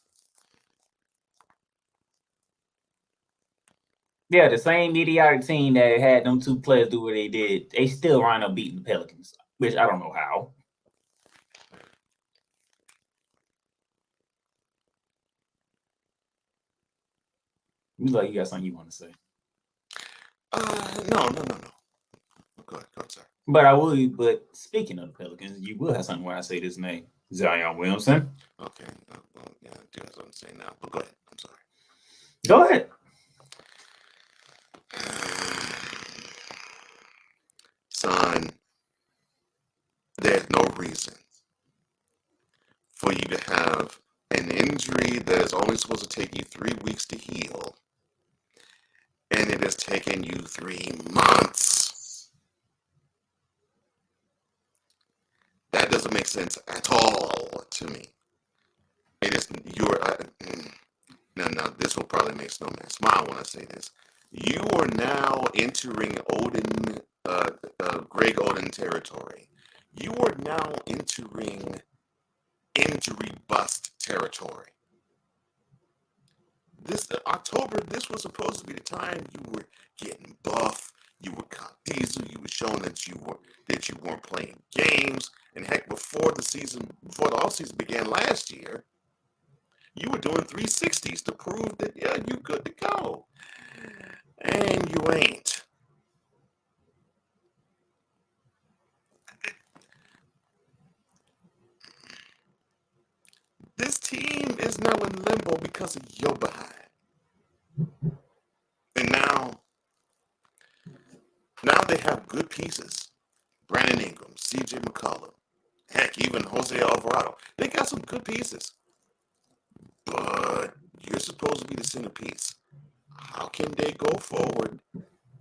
Yeah, the same idiotic team that had them two players do what they did, they still wind up beating the Pelicans, which I don't know how. You like you got something you want to say? No. Go ahead, sir. But I will. But speaking of the Pelicans, you will have something when I say this name, Zion Williamson. Okay. Well, yeah, I do have something to say now. But go ahead. I'm sorry. Go ahead. Son, there's no reason for you to have an injury that is only supposed to take you 3 weeks to heal, and it has taken you 3 months. That doesn't make sense at all to me. It is now this will probably make Snowman smile when I say this. You are now entering Greg Oden territory. You are now entering injury bust territory. This October, this was supposed to be the time you were getting buff. You were caught diesel. You were showing that you weren't playing games. And heck, before the offseason began last year, you were doing 360s to prove that you're good to go. And you ain't. This team is now in limbo because of your behind. And now they have good pieces. Brandon Ingram, CJ McCollum, heck, even Jose Alvarado. They got some good pieces. But you're supposed to be the centerpiece. How can they go forward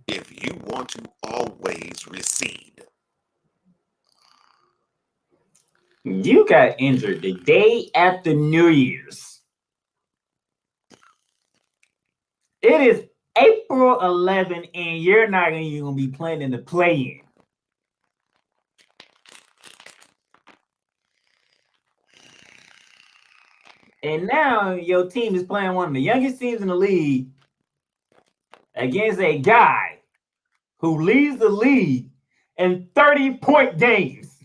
if you want to always recede? You got injured the day after New Year's. It is April 11, and you're not even going to be playing in the play-in. And now your team is playing one of the youngest teams in the league against a guy who leads the league in 30-point games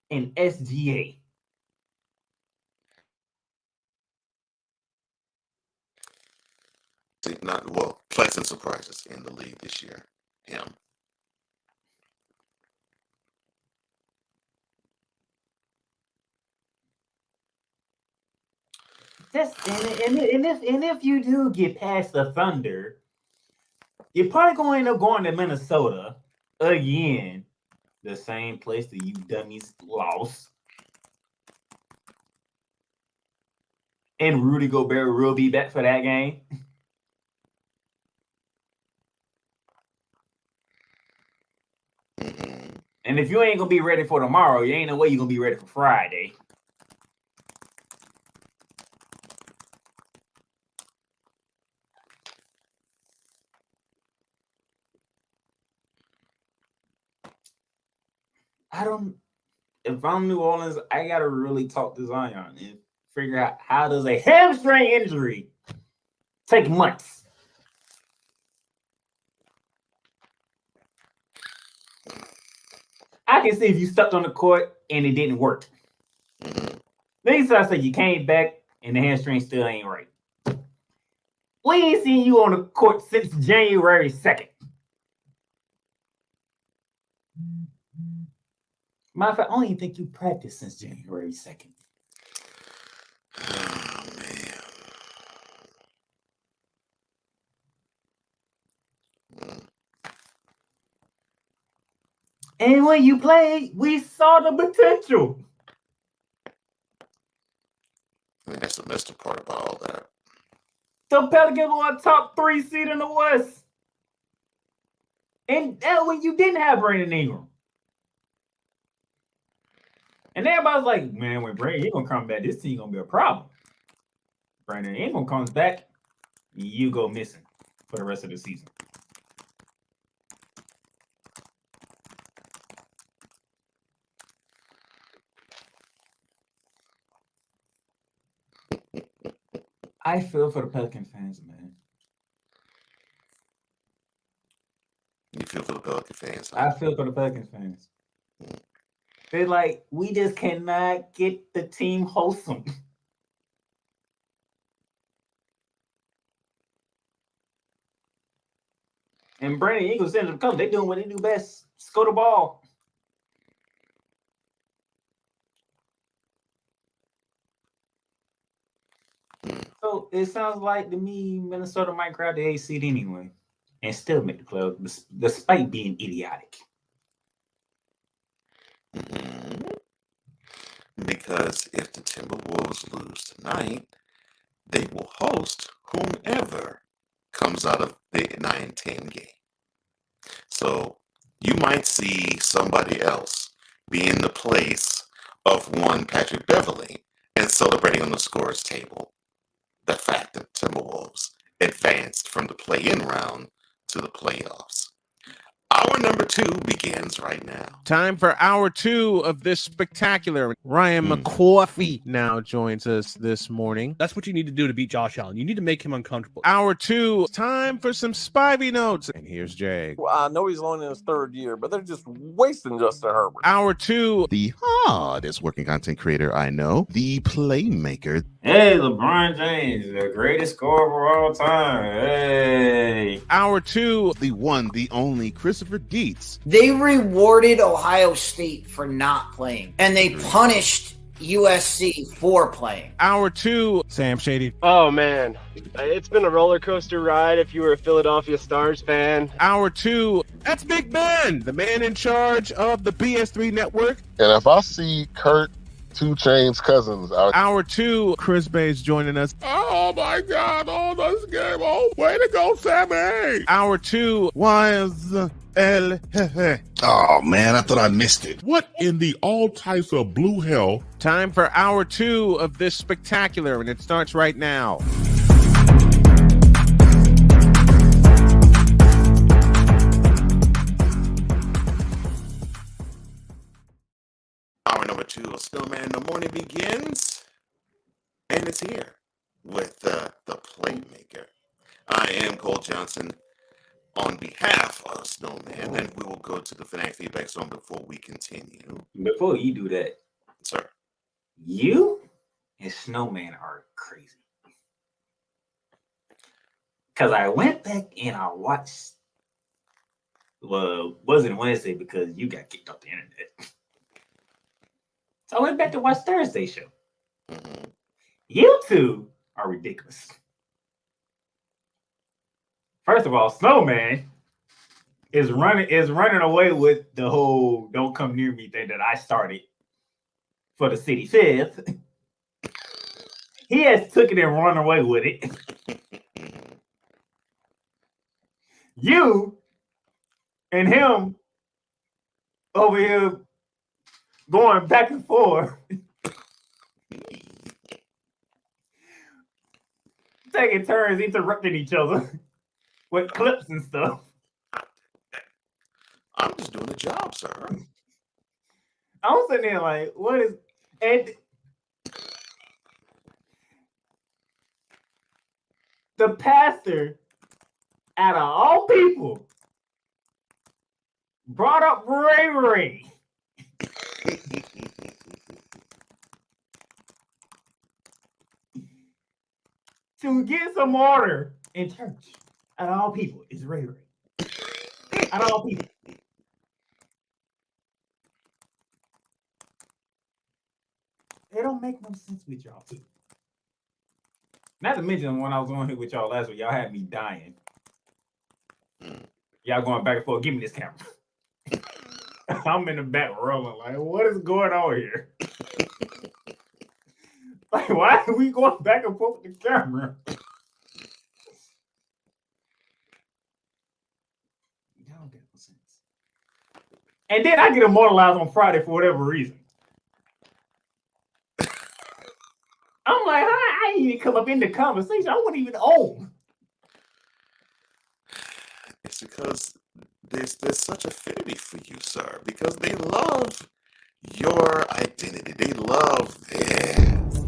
in SGA. Pleasant surprises in the league this year. Him. And if you do get past the Thunder, you're probably going to end up going to Minnesota again, the same place that you dummies lost. And Rudy Gobert will be back for that game. And if you ain't going to be ready for tomorrow, you ain't no way you're going to be ready for Friday. If I'm New Orleans, I got to really talk to Zion and figure out how does a hamstring injury take months. I can see if you stepped on the court and it didn't work. Then I say you came back and the hamstring still ain't right. We ain't seen you on the court since January 2nd. Matter of fact, I don't even think you practiced since January 2nd. Oh, man. And when you played, we saw the potential. I mean, that's the messed up part about all that. The Pelicans were a top 3 seed in the West. And that when you didn't have Brandon Ingram. And everybody's like, man, when Brandon Ingram comes back, this team gonna be a problem. Brandon Ingram comes back, you go missing for the rest of the season. I feel for the Pelican fans, man. You feel for the Pelican fans? I feel for the Pelican fans. They're like, we just cannot get the team wholesome. And Brandon Eagles ended up coming. They're doing what they do best: score the ball. So it sounds like to me, Minnesota might grab the 8th seed anyway, and still make the playoffs, despite being idiotic. Because if the Timberwolves lose tonight, they will host whomever comes out of the 9-10 game. So you might see somebody else be in the place of one Patrick Beverly and celebrating on the scores table the fact that Timberwolves advanced from the play-in round to the playoffs. Hour number 2 begins right now. Time for hour 2 of this spectacular. Ryan McCoffey now joins us this morning. That's what you need to do to beat Josh Allen. You need to make him uncomfortable. Hour 2, time for some Spivey notes. And here's Jay. Well, I know he's only in his 3rd year, but they're just wasting Justin Herbert. Hour 2, the hardest working content creator I know, the playmaker. Hey, LeBron James, the greatest scorer of all time. Hey. Hour 2, the one, the only Christopher Dietz. They rewarded Ohio State for not playing, and they punished USC for playing. Hour 2, Sam Shady. Oh, man. It's been a roller coaster ride if you were a Philadelphia Stars fan. Hour 2, that's Big Ben, the man in charge of the BS3 network. And if I see Kurt 2 Chainz Cousins out. Hour 2, Chris Bay's joining us. Oh my God! Oh, this game! Oh, way to go, Sammy! Hour 2, was El Jefe. Oh man, I thought I missed it. What in the all types of blue hell? Time for hour 2 of this spectacular, and it starts right now. Hour number 2 of Snowman in the Morning begins, and it's here with the Playmaker. I am Cole Johnson on behalf of Snowman, and we will go to the Fanatic Feedback Zone before we continue. Before you do that, sir, you and Snowman are crazy. Because I went back and I watched, well, it wasn't Wednesday because you got kicked off the internet. So I went back to watch Thursday's show. You two are ridiculous. First of all, Snowman is running away with the whole "don't come near me" thing that I started for the City Fifth. He has took it and run away with it. You and him over here going back and forth, taking turns interrupting each other with clips and stuff. I'm just doing a job, sir. I'm sitting there like, what is... And the pastor, out of all people, brought up Ray Ray. To get some order in church. Out of all people, is Ray Ray. Out of all people. It don't make no sense with y'all too. Not to mention when I was on here with y'all last week, y'all had me dying. Y'all going back and forth. Give me this camera. I'm in the back rolling like, what is going on here? Like, why are we going back and forth with the camera? Y'all get no sense. And then I get immortalized on Friday for whatever reason. I'm like, I didn't even come up in the conversation. I wasn't even on. It's because there's such affinity for you, sir. Because they love your identity. They love theirs.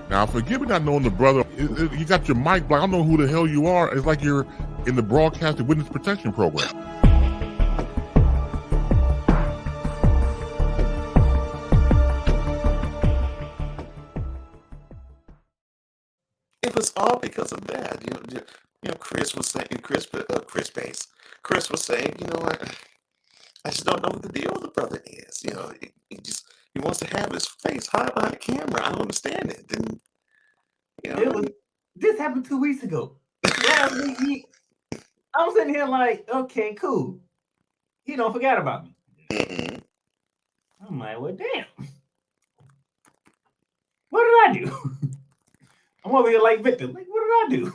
Now, forgive me not knowing the brother. You got your mic black. I don't know who the hell you are. It's like you're in the broadcasting witness protection program. It was all because of that. Chris was saying, Chris was saying, I just don't know what the deal with the brother is. He wants to have his face high behind the camera. I don't understand it. Then, This happened 2 weeks ago. Last week, I'm sitting here like, okay, cool. He don't forget about me. I'm like, well, damn. What did I do? I'm over here like Victor. Like, what did I do?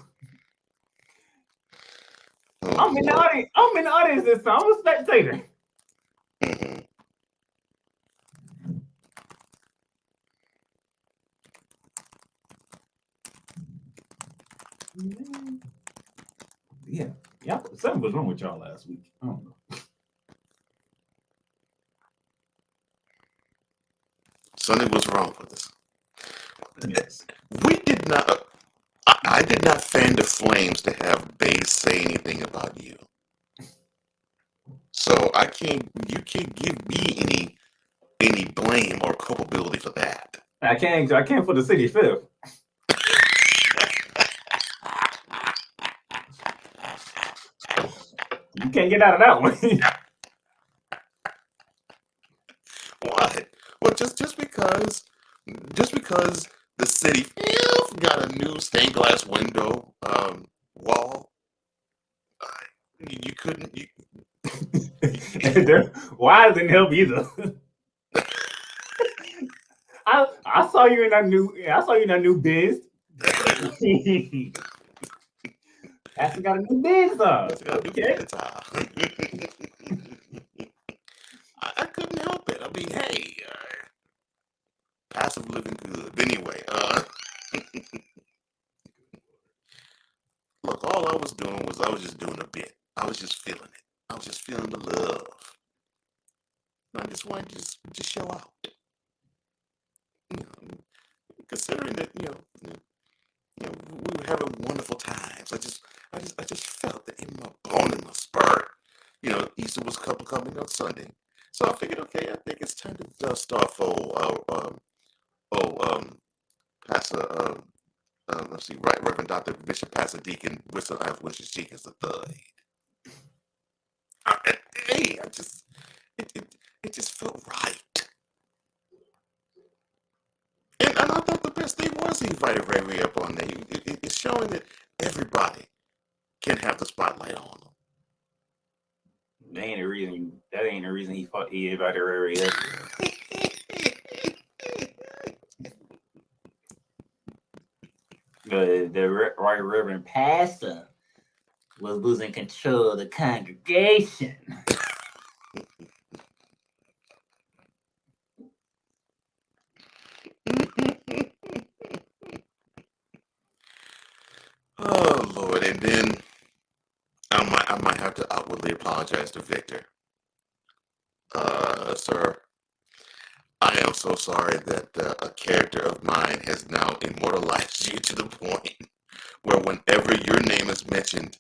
I'm in the audience. I'm in the audience this time. I'm a spectator. Yeah, something was wrong with y'all last week. I don't know. Something was wrong with us. Yes. We did not. I did not fan the flames to have Baze say anything about you. So you can't give me any blame or culpability for that. I can't for the city fifth. You can't get out of that one. What? Well, just because the city got a new stained glass window wall, you couldn't. Why didn't help either? I saw you in that new. I saw you in that new biz. Pastor got a new biz on. Okay. I couldn't help it. I mean, hey, passive living good. Anyway, look, all I was doing was I was just doing a bit. I was just feeling it. I was just feeling the love. I just wanted to just show out. Considering that we were having wonderful times. I just felt that in my bone, in my spirit. Easter was coming on Sunday, so I figured, okay, I think it's time to dust off Pastor let's see, Right Reverend Dr. Bishop Pastor Deacon Wilson Wishes Jenkins III. Hey, it just felt right. And I thought the best thing was he invited Ray Ray up on there. It's showing that everybody can have the spotlight on them. That ain't the reason he invited Ray Ray up. The Right Reverend Pastor was losing control of the congregation. Oh Lord! And then I might have to outwardly apologize to Victor. Sir, I am so sorry that a character of mine has now immortalized you to the point where whenever your name is mentioned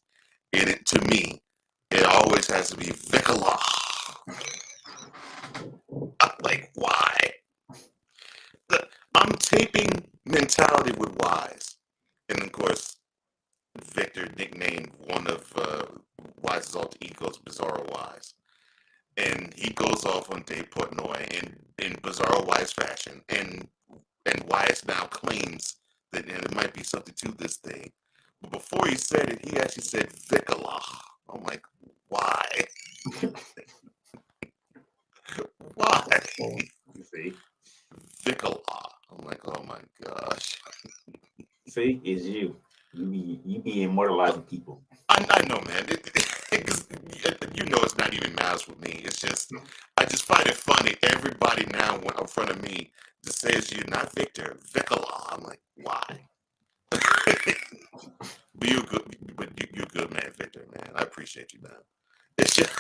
to me, it always has to be Vicola. I'm like, why? Dave Portnoy in bizarre wise fashion, and Wise now claims that there might be something to this thing. But before he said it, he actually said Vicala. I'm like, why? Why? You see? Vicala. I'm like, oh my gosh. See, it's you. You be immortalizing people. I know, man. You know, it's not even matters with me. It's just, I just find it funny. Everybody now in front of me just says you're not Victor, Vicala. I'm like, why? But you're good. You're good, man, Victor, man. I appreciate you, man. It's just,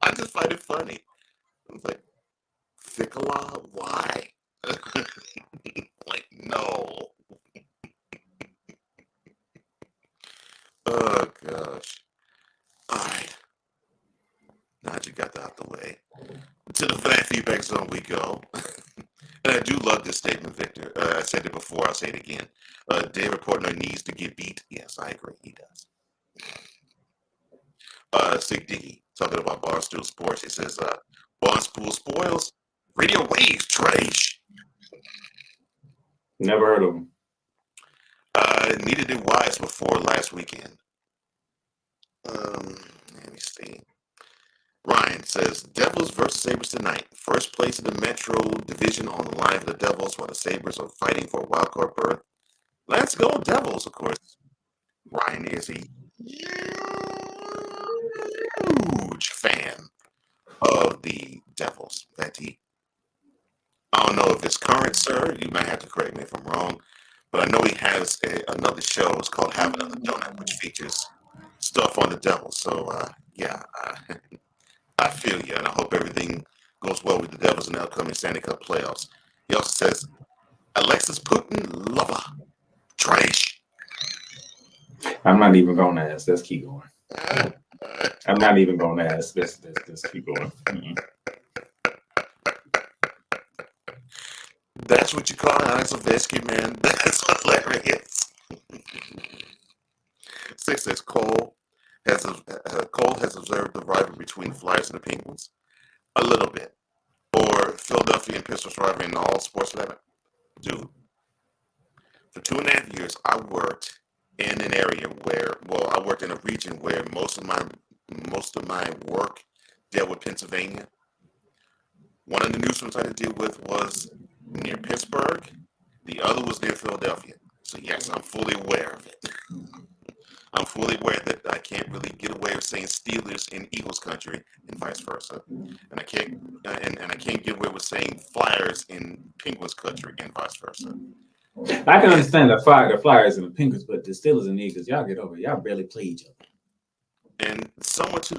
I just find it funny. I was like, Vicala, why? Like, no. Oh gosh. All right. Now that you got that out the way, to the fan feedback zone we go. And I do love this statement, Victor. I said it before. I'll say it again. David Portnoy needs to get beat. Yes, I agree. He does. Sig Diggy talking about Barstool Sports. He says, Barstool spoils. Radio waves trash. Never heard of him. Needed it Wise before last weekend. Let me see. Ryan says, Devils versus Sabres tonight. First place in the Metro Division on the line for the Devils while the Sabres are fighting for a wildcard berth. Let's go Devils, of course. Ryan is a huge fan of the Devils. I don't know if it's current, sir. You might have to correct me if I'm wrong. But I know he has another show. It's called Have Another Donut, which features stuff on the Devils. So, yeah, I feel you, and I hope everything goes well with the Devils in the upcoming Stanley Cup playoffs. He also says, Alexis Putin, lover, trash. I'm not even going to ask. Let's keep going. I'm not even going to ask. Let's keep going. That's what you call Alex Ovechkin, man. That's hilarious. 6 says Cole has observed the rivalry between the Flyers and the Penguins a little bit, or Philadelphia and Pistons rivalry in all sports level. Dude, for 2.5 years, I worked in an area I worked in a region where most of my work dealt with Pennsylvania. One of the newsrooms I had to deal with was near Pittsburgh. The other was near Philadelphia. So yes, I'm fully aware of it. I'm fully aware that I can't really get away with saying Steelers in Eagles country and vice versa, and I can't get away with saying Flyers in Penguins country and vice versa. I can understand the Flyers and the Penguins, but the Steelers and Eagles, y'all get over it. Y'all barely play each other. And somewhat to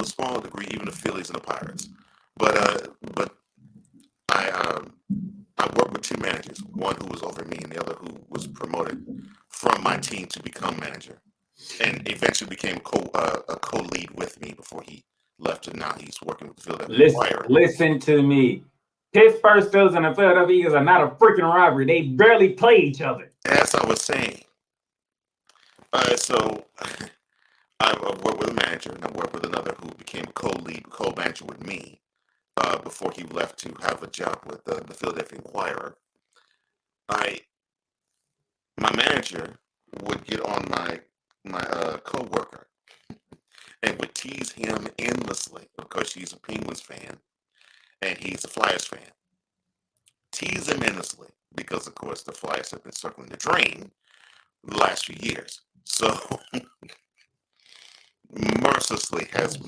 a small degree, even the Phillies and the Pirates. But I worked with 2 managers, one who was over me and the other who was promoted from my team to become manager, and eventually became a co-lead with me before he left, and now he's working with the Philadelphia Flyers. Listen to me. Pittsburgh Steelers and the Philadelphia Eagles are not a freaking rivalry. They barely play each other. As I was saying. So I worked with a manager, and I worked with another who became a co-manager with me before he left to have a job with the Philadelphia Inquirer. My manager would get on my co-worker and would tease him endlessly because she's a Penguins fan and he's a Flyers fan. Tease him endlessly because, of course, the Flyers have been circling the drain the last few years. So mercilessly has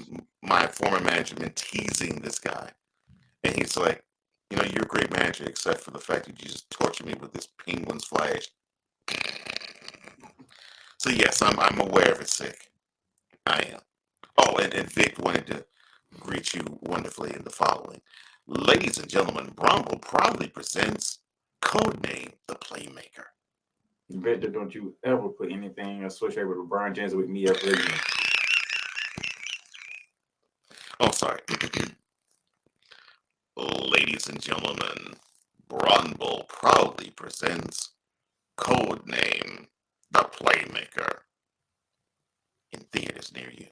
my former manager been teasing this guy. And he's like, you're a great manager, except for the fact that you just torture me with this Penguins Flyers. So yes, I'm aware of it, Sick. I am. Oh, and Vic wanted to greet you wonderfully in the following. Ladies and gentlemen, Bronco proudly presents Codename the Playmaker. Victor, don't you ever put anything associated with LeBron James with me ever again. Oh, sorry. Ladies and gentlemen, Bronco proudly presents Codename the Playmaker in theaters near you.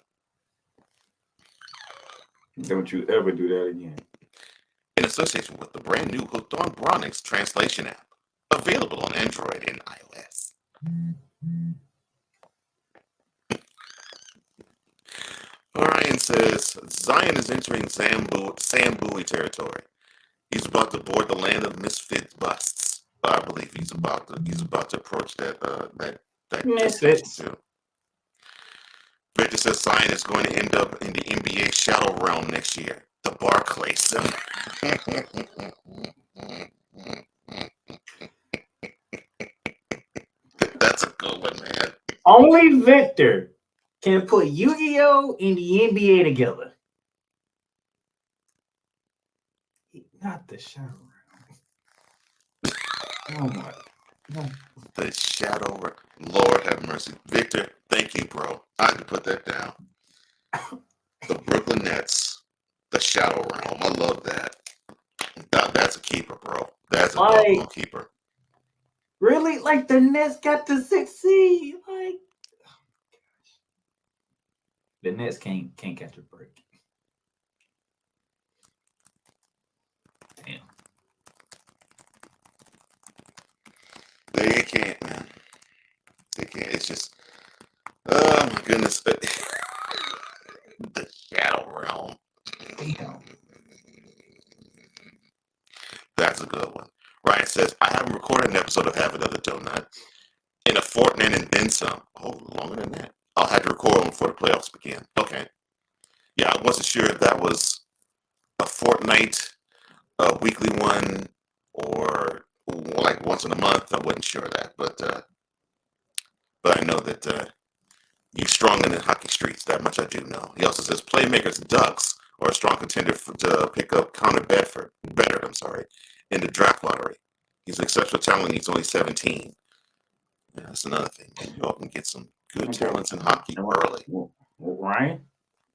Don't you ever do that again. In association with the brand new Hooked on Bronix translation app, available on Android and iOS. Orion says Zion is entering Sambui territory. He's about to board the land of misfit busts. I believe he's about to approach that Misfits. too. Victor says Zion is going to end up in the NBA shadow realm next year. The Barclays. That's a good one, man. Only Victor can put Yu-Gi-Oh! And the NBA together. Not the shadow realm. Oh my God. The shadow realm. Lord have mercy. Victor, thank you, bro. I had to put that down. The Brooklyn Nets, the shadow realm. I love that. That's a keeper, bro. That's a doggone keeper. Really? Like the Nets got the 6th seed? Like, oh gosh. The Nets can't catch a break. Damn. They can't, man. They can't. It's just, oh my goodness. The shadow realm. Damn. That's a good one. Ryan says, I haven't recorded an episode of Have Another Donut in a fortnight and then some. Oh, longer than that. I'll have to record one before the playoffs begin. Okay. Yeah, I wasn't sure if that was a fortnight, a weekly one, or like once in a month. I wasn't sure of that. But I know that you're strong in the hockey streets. That much I do know. He also says, Playmakers Ducks are a strong contender to pick up Connor Bedard, in the draft lottery. He's an exceptional talent. He's only 17. Yeah, that's another thing. Man. You all can get some good talents in hockey early. Well, Ryan,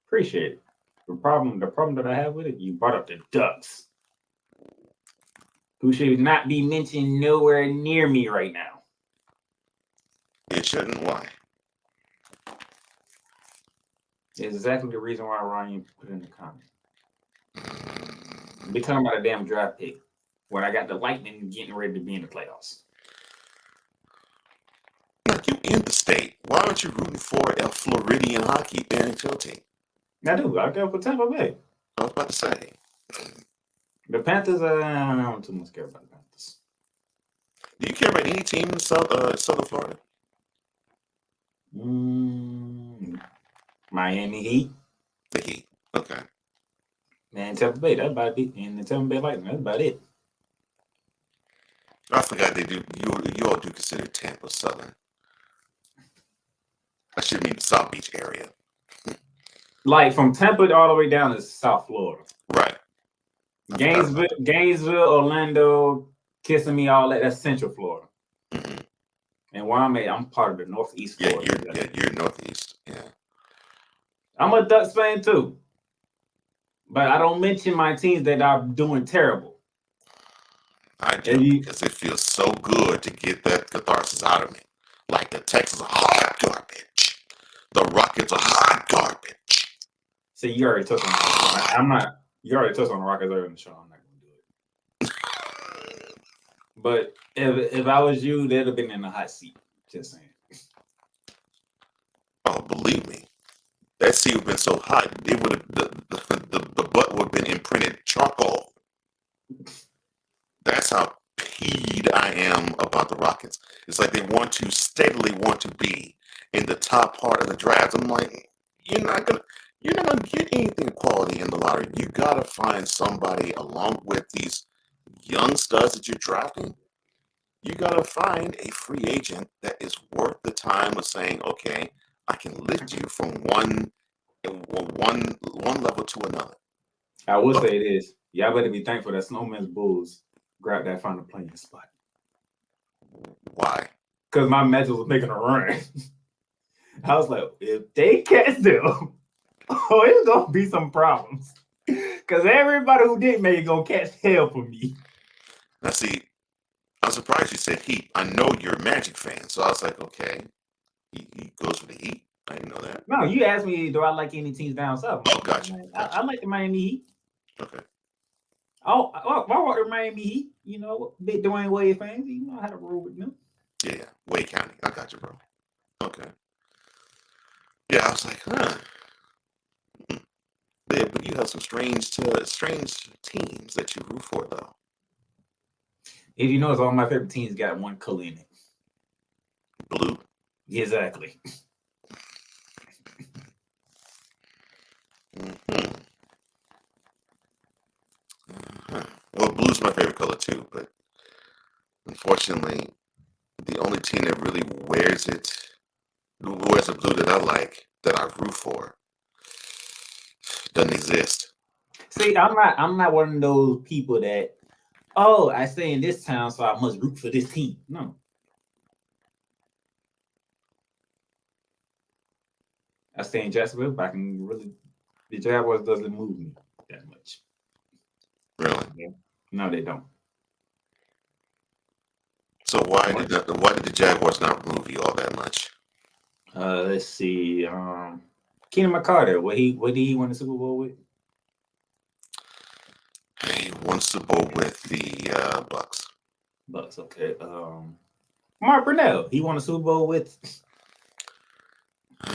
appreciate it. The problem that I have with it, you brought up the Ducks, who should not be mentioned nowhere near me right now. It shouldn't. Why? It's exactly the reason why Ryan put in the comment. Be talking about a damn draft pick when I got the Lightning getting ready to be in the playoffs. Like you in the state. Why aren't you rooting for a Floridian hockey NHL team? I do. I go for Tampa Bay. I was about to say. The Panthers, I don't too much care about the Panthers. Do you care about any team in Southern Florida? Miami Heat. The Heat. Okay. And Tampa Bay, that's about it. And the Tampa Bay Lightning, that's about it. I forgot they do. You all do consider Tampa Southern. I should mean the South Beach area. Like from Tampa all the way down to South Florida. Right. Gainesville, Orlando, Kissimmee, all that. That's Central Florida. Mm-hmm. And where I'm at, I'm part of the Northeast Florida. You're Northeast. Yeah. I'm a Ducks fan too. But I don't mention my teams that are doing terrible. I do because it feels so good to get that catharsis out of me. Like the Texans are hot garbage. The Rockets are hot garbage. See, you already touched on you already touched on the Rockets earlier in the show. I'm not gonna do it. But if I was you, they'd have been in the hot seat. Just saying. Oh, believe me. That seat would have been so hot, it would have the butt would have been imprinted charcoal. That's how peeved I am about the Rockets. It's like they steadily want to be in the top part of the draft. I'm like, you're not gonna get anything quality in the lottery. You gotta find somebody along with these young studs that you're drafting. You gotta find a free agent that is worth the time of saying, okay, I can lift you from one level to another. I will say this. Y'all better be thankful that Snowman's Bulls grabbed that final playing spot. Why? Because my Magic was making a run. I was like, if they catch them, it's gonna be some problems. Because everybody who did make it gonna catch hell for me. Now see, I'm surprised you said Heat. I know you're a Magic fan, so I was like, okay, he goes for the Heat. I didn't know that. No, you asked me, do I like any teams down south? Oh, gotcha. I like the Miami Heat. Okay. Oh, I want the Miami Heat. You know, big Dwayne Wade fans. You know how to roll with them. Yeah, Wade County. I got you, bro. Okay. Yeah, I was like, huh. Yeah, but you have some strange teams that you root for, though. If you notice, all my favorite teams got one color in it. Blue. Exactly. Well, blue's my favorite color too, but unfortunately, the only team that really wears the blue that I like, that I root for, doesn't exist. See, I'm not one of those people that, oh, I stay in this town, so I must root for this team. No. I stay in Jacksonville, but I can really, the Jaguars doesn't move me that much. Really? Yeah. No, they don't. So why did the Jaguars not move you all that much? Let's see. Keenan McCarter, what did he win the Super Bowl with? He won Super Bowl with the Bucks. Bucks, okay. Mark Brunell, he won a Super Bowl with. He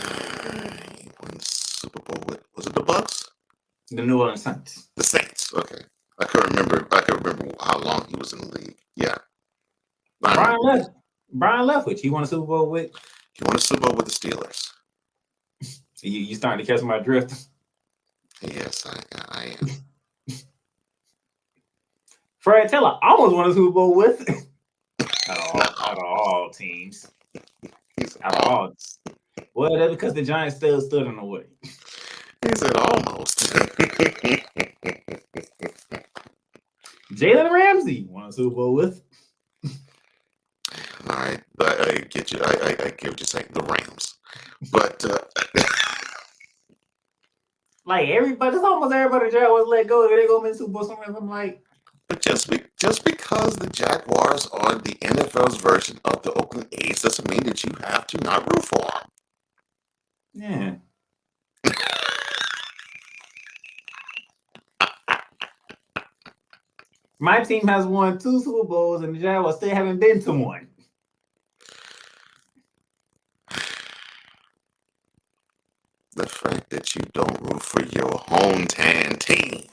won the Super Bowl with, was it the Bucks? The New Orleans Saints. The Saints. Okay, I could remember how long he was in the league. Yeah. Brian Leftwich, he won a Super Bowl with. He won a Super Bowl with the Steelers. You starting to catch my drift? Yes, I am. Fred Taylor almost won a Super Bowl with. out of all teams. Out of all. Well, that's because the Giants still stood in the way. He said almost. Jalen Ramsey won a Super Bowl with. All right, I get you. I get what you're saying. The Rams, but like everybody, it's almost everybody. Jaguars let go. They go win Super Bowl somewhere. I'm like, but just because the Jaguars are the NFL's version of the Oakland A's doesn't mean that you have to not root for them. Yeah. My team has won 2 Super Bowls, and the Jaguars still haven't been to one. The fact that you don't root for your hometown team.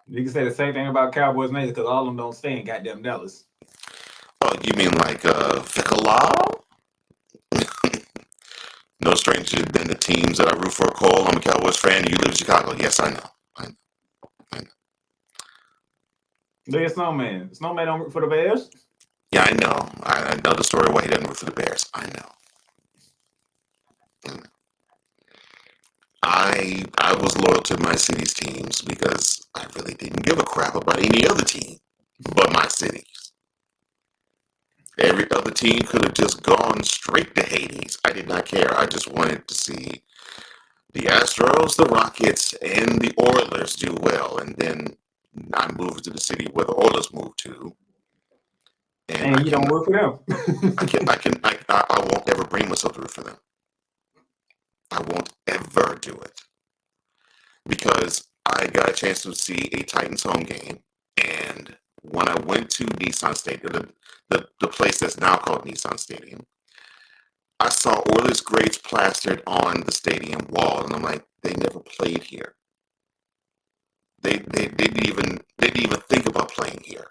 You can say the same thing about Cowboys Nation because all of them don't stay in goddamn Dallas. Oh, you mean like Fickle? No stranger than the teams that I root for. Cole, I'm a Cowboys fan. You live in Chicago. Yes, I know. Look at Snowman. Snowman don't root for the Bears. Yeah, I know. I know the story why he doesn't root for the Bears. I know. I was loyal to my city's teams because I really didn't give a crap about any other team but my city's. Every other team could have just gone straight to Hades. I did not care. I just wanted to see the Astros, the Rockets, and the Oilers do well, and then I moved to the city where the Oilers moved to. And you don't work for them. I won't ever bring myself to root for them. I won't ever do it. Because I got a chance to see a Titans home game, and when I went to Nissan Stadium, the place that's now called Nissan Stadium, I saw Oilers grades plastered on the stadium wall, and I'm like, they never played here. They didn't even think about playing here.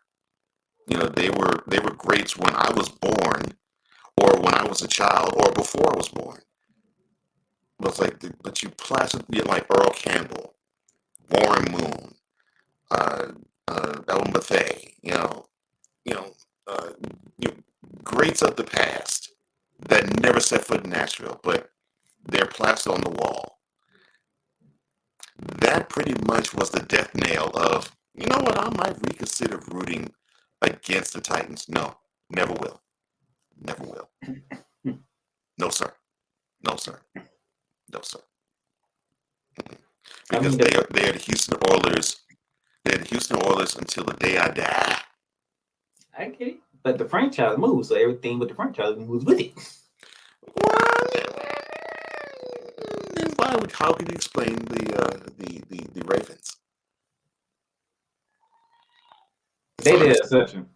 You know, they were greats when I was born, or when I was a child, or before I was born. But it's like, but you plastered like Earl Campbell, Warren Moon, Elton Bethea, greats of the past that never set foot in Nashville, but they're plastered on the wall. That pretty much was the death nail of, you know what, I might reconsider rooting against the Titans. No, never will. Never will. No, sir. No, sir. No, sir. Because they are the Houston Oilers. They're the Houston Oilers until the day I die. I get it. But the franchise moves, so everything with the franchise moves with it. How can you explain the Ravens? They did exception.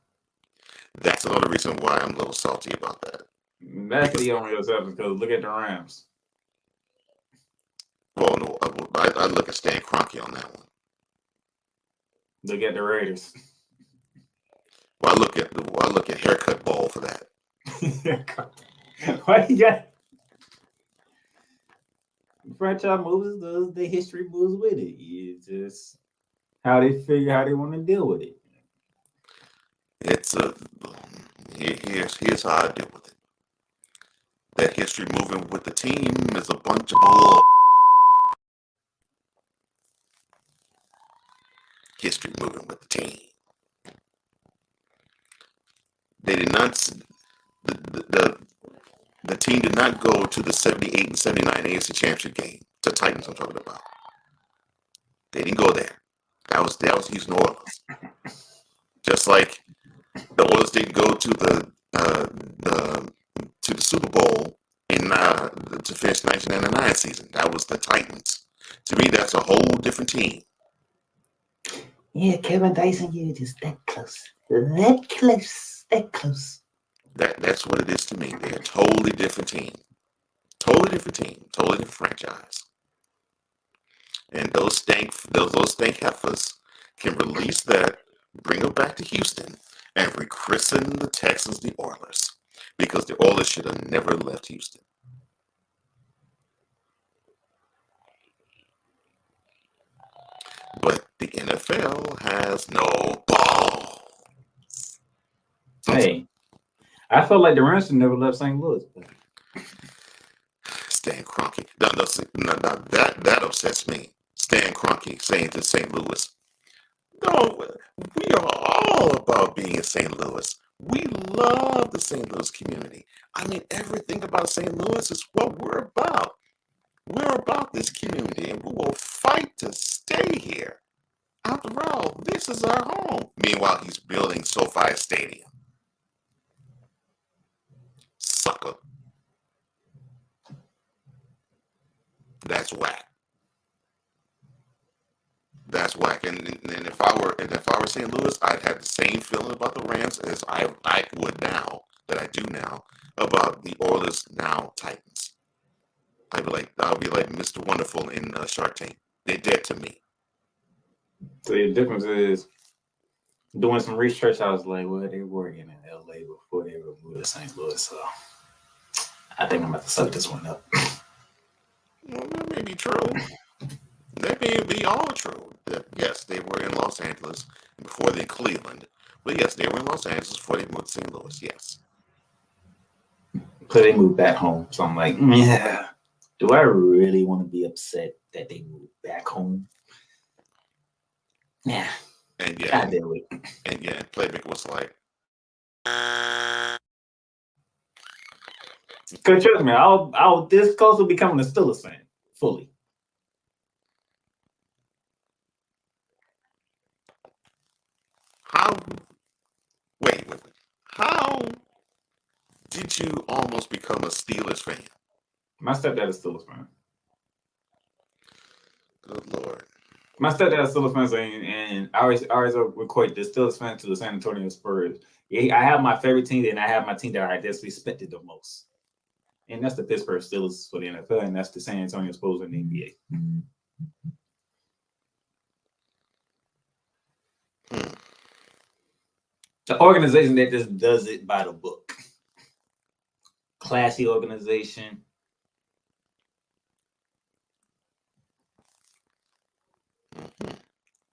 That's another reason why I'm a little salty about that. That's the only exception because look at the Rams. Well, no, I look at Stan Kroenke on that one. Look at the Raiders. Well, I look at Haircut Ball for that. Why you got franchise moves? Does the history moves with it? It's just how they figure how they want to deal with it. It's here's how I deal with it. That history moving with the team is a bunch of bull. History moving with the team. They did not. The team did not go to the 78 and 79 AFC Championship game. The Titans I'm talking about. They didn't go there. That was Houston Oilers. Just like the Oilers didn't go to the Super Bowl to finish the 1999 season. That was the Titans. To me, that's a whole different team. Yeah, Kevin Dyson, you're just that close. That close. That's what it is to me. They're a totally different team. Totally different team. Totally different franchise. And those stank heifers can release that, bring them back to Houston, and rechristen the Texans the Oilers. Because the Oilers should have never left Houston. But the NFL has no balls. Hey, I felt like the Rams should never left St. Louis. Stan Kroenke. Now that upsets me. Stan Kroenke saying to St. Louis, no, we are all about being in St. Louis. We love the St. Louis community. I mean, everything about St. Louis is what we're about. We're about this community, and we will fight to stay here. After all, this is our home. Meanwhile, he's building SoFi Stadium. Sucker. That's whack. That's whack. And if I were St. Louis, I'd have the same feeling about the Rams as I would now, that I do now, about the Oilers, now Titans. I'll be like Mr. Wonderful in Shark Tank. They're dead to me. So the difference is doing some research. I was like, well, they were in LA before they were moved to St. Louis. So I think I'm about to suck this one up. Well, that may be true. That may be all true. Yes, they were in Los Angeles before they in Cleveland. But yes, they were in Los Angeles before they moved to St. Louis. Yes. So they moved back home. So I'm like, yeah. Do I really want to be upset that they moved back home? Yeah. And yeah, I do it. And yeah, Playmaker was like, because trust me, I'll this close to becoming a Steelers fan fully. Wait. How did you almost become a Steelers fan? My stepdad is Steelers fan. Good Lord. My stepdad is Steelers fan, and I always equate the Steelers fan to the San Antonio Spurs. Yeah, I have my favorite team, and I have my team that I disrespected the most. And that's the Pittsburgh Steelers for the NFL, and that's the San Antonio Spurs in the NBA. The organization that just does it by the book. Classy organization.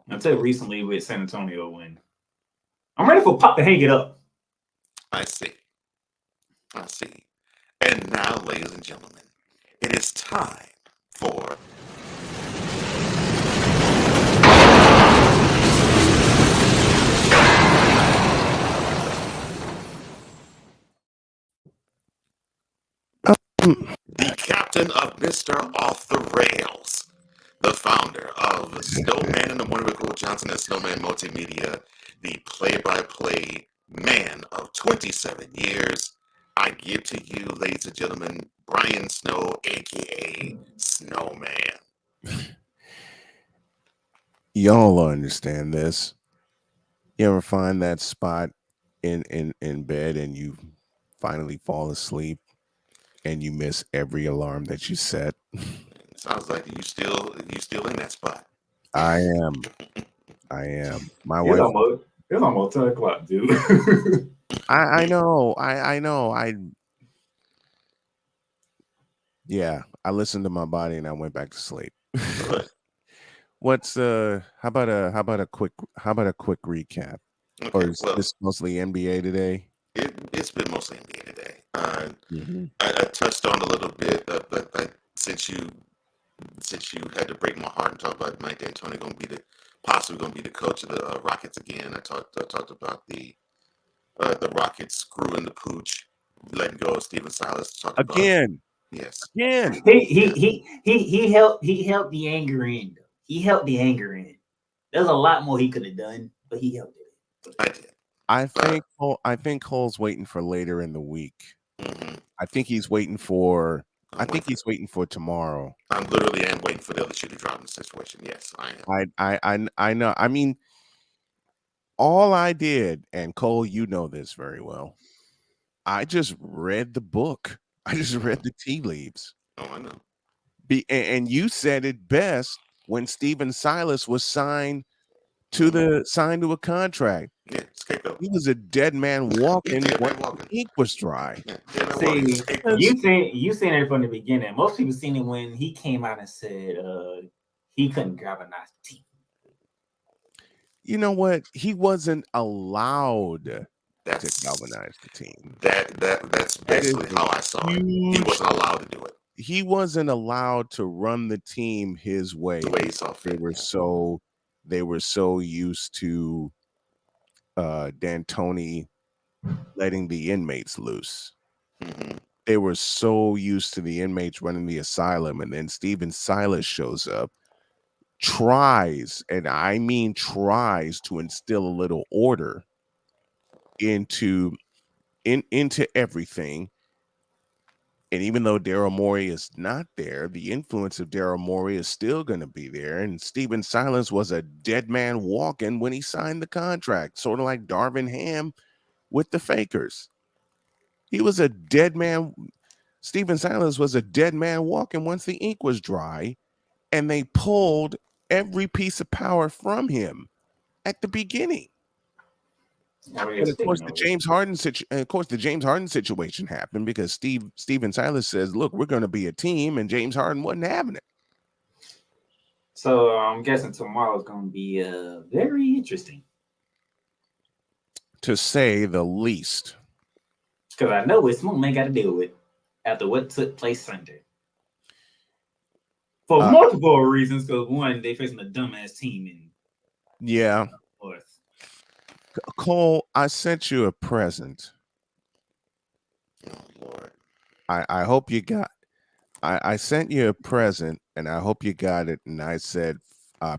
Until recently with San Antonio when I'm ready for Pop to hang it up. I see. And now, ladies and gentlemen, it is time for the captain of Mr. Off the Rails, the founder of Snowman and the Wonderful Johnson and Snowman Multimedia, the play-by-play man of 27 years, I give to you, ladies and gentlemen, Brian Snow, aka Snowman. Y'all understand this. You ever find that spot in bed and you finally fall asleep and you miss every alarm that you set? Sounds like you still in that spot. I am. My It's wife. almost 10 o'clock, dude. I know. I know. Yeah, I listened to my body and I went back to sleep. What's how about a quick recap? Okay, Or is well, this mostly NBA today? it's been mostly NBA today. Mm-hmm. I touched on a little bit, but since you had to break my heart and talk about Mike D'Antoni possibly going to be the coach of the Rockets again. I talked about the Rockets screwing the pooch, letting go of Steven Silas. Again. Yes. Again. He helped the anger in. He helped the anger in. There's a lot more he could have done, but he helped it. I did. I think Cole's waiting for later in the week. Mm-hmm. I think he's waiting for tomorrow. I'm literally waiting for the other shoe to drop in the situation. Yes, I am. I know. I mean, all I did, and Cole, you know this very well. I just read the book. I just read the tea leaves. Oh, I know. And you said it best when Steven Silas was signed to a contract. Yeah, scapegoat. He was a dead man walking when the ink was dry. See, you seen it from the beginning. Most people seen it when he came out and said he couldn't galvanize the team. You know what? He wasn't allowed to galvanize the team. That's basically how I saw it. He wasn't allowed to do it. He wasn't allowed to run the team his way. The way he saw fit. They were so used to D'Antoni letting the inmates loose. Mm-hmm. They were so used to the inmates running the asylum, and then Steven Silas shows up, tries, and I mean tries, to instill a little order into everything. And even though Daryl Morey is not there, the influence of Daryl Morey is still going to be there. And Steven Silas was a dead man walking when he signed the contract, sort of like Darvin Ham with the Fakers. He was a dead man. Steven Silas was a dead man walking once the ink was dry, and they pulled every piece of power from him at the beginning. And of course, the James Harden situation happened because Steven Silas says, "Look, we're going to be a team," and James Harden wasn't having it. So I'm guessing tomorrow's going to be very interesting, to say the least. Because I know what Snowman got to deal with after what took place Sunday. For multiple reasons, because one, they facing a dumbass team in North. Cole, I sent you a present. Oh Lord. I hope you got. I sent you a present, and I hope you got it. And I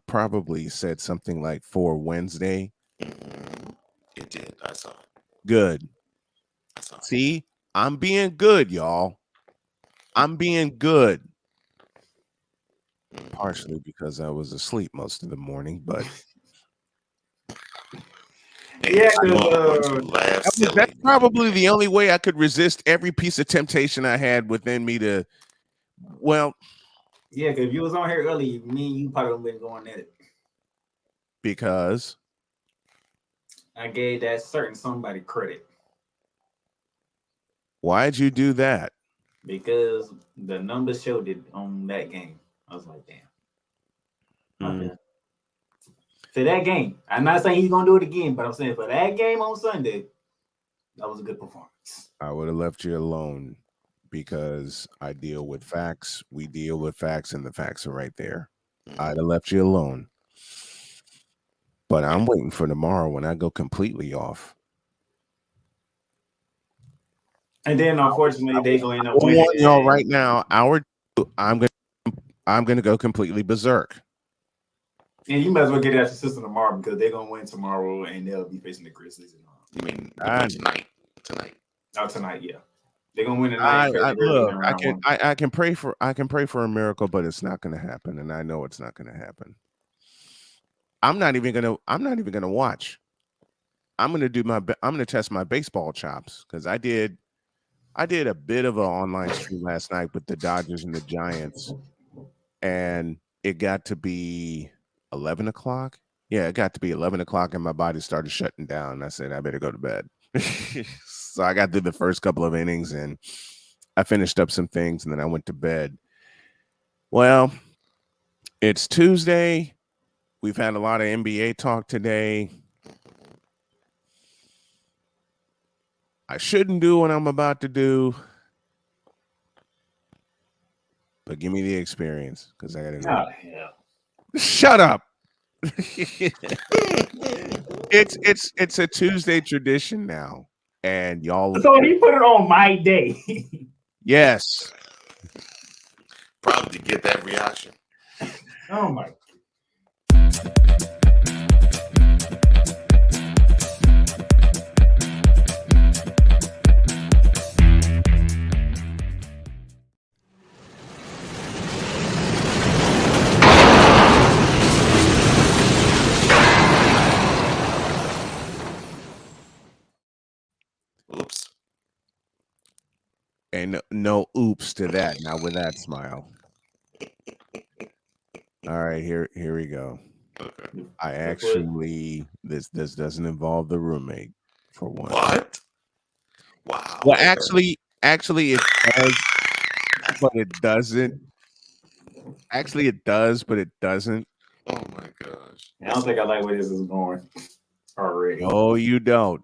probably said something like for Wednesday. Mm-hmm. It did. I saw it. Good. See, I'm being good, y'all. I'm being good. Partially because I was asleep most of the morning, but yeah, that's probably the only way I could resist every piece of temptation I had within me to. Well, yeah, because if you was on here early, me and you probably would have been going at it. Because I gave that certain somebody credit. Why'd you do that? Because the numbers showed it on that game. I was like, damn. Okay. For that game, I'm not saying he's gonna do it again, but I'm saying for that game on Sunday, that was a good performance. I would have left you alone because I deal with facts. We deal with facts, and the facts are right there. I'd have left you alone. But I'm waiting for tomorrow when I go completely off. And then, unfortunately, they're going to end up winning. Y'all right now, I'm gonna go completely berserk. And you might as well get it out your system tomorrow because they're gonna win tomorrow and they'll be facing the Grizzlies. You mean tonight? Oh, tonight, yeah. They're gonna win I, tonight. I look. I can pray for a miracle, but it's not going to happen, and I know it's not going to happen. I'm not even gonna watch. I'm gonna test my baseball chops because I did a bit of an online stream last night with the Dodgers and the Giants, and it got to be 11 o'clock. Yeah, it got to be 11 o'clock, and my body started shutting down. I said I better go to bed. So I got through the first couple of innings, and I finished up some things, and then I went to bed. Well, it's Tuesday. We've had a lot of NBA talk today. I shouldn't do what I'm about to do, but give me the experience because I got to do Oh, it. hell. Shut up. It's a Tuesday tradition now, and y'all. So he put it on my day. Yes. Probably to get that reaction. Oh my. Oops. And no oops to that. Not with that smile. All right, here we go. Okay. I actually this doesn't involve the roommate for one. What? Wow. Well, okay. actually it does, but it doesn't. Actually, it does, but it doesn't. Oh my gosh. I don't think I like where this is going already. No, you don't.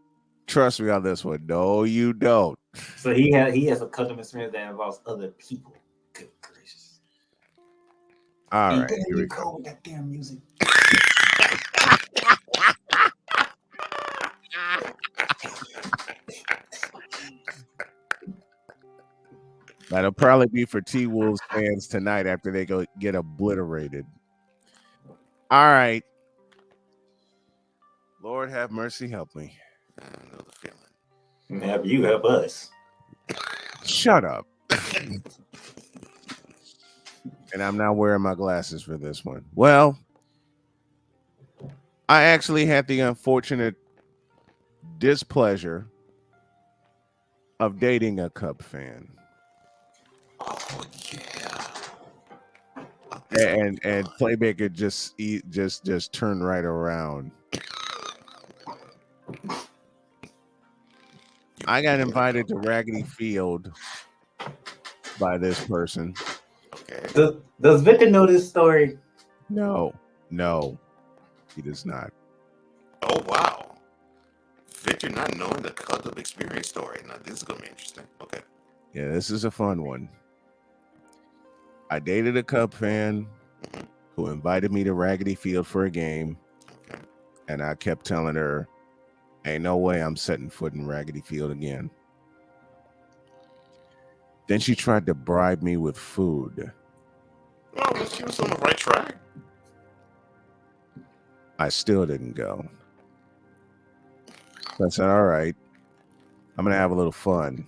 Trust me on this one. No, you don't. So he has a custom experience that involves other people. Good gracious. All And right, here we go. with that damn music. That'll probably be for T-Wolves fans tonight after they go get obliterated. All right. Lord have mercy, help me. I know the feeling. And have you help us. Shut up. And I'm not wearing my glasses for this one. Well, I actually had the unfortunate displeasure of dating a Cub fan. Oh yeah. And Playmaker just turned right around. I got invited to Raggedy Field by this person. Okay. Does Victor know this story? No, he does not. Oh wow. Victor not knowing the Cub experience story. Now this is gonna be interesting. Okay. Yeah, this is a fun one. I dated a Cub fan who invited me to Raggedy Field for a game, and I kept telling her, ain't no way I'm setting foot in Raggedy Field again. Then she tried to bribe me with food. Well, she was on the right track. I still didn't go. So I said, all right, I'm going to have a little fun.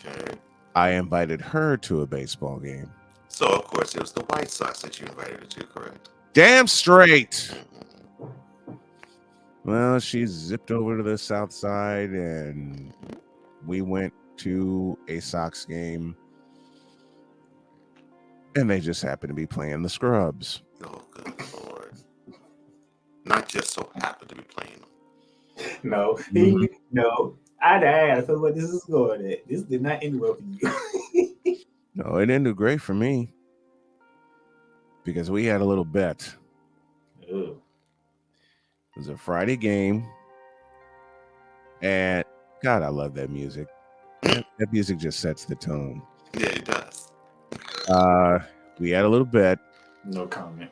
Okay. I invited her to a baseball game. So of course it was the White Sox that you invited her to, correct? Damn straight. Well, she zipped over to the south side and we went to a Sox game. And they just happened to be playing the Scrubs. Oh, good Lord. Not just so happened to be playing them. No. No. I'd ask what this is going at. This did not end well for you. No, it ended great for me. Because we had a little bet. Ooh. It was a Friday game. And God, I love that music. That music just sets the tone. Yeah, it does. We had a little bet. No comment.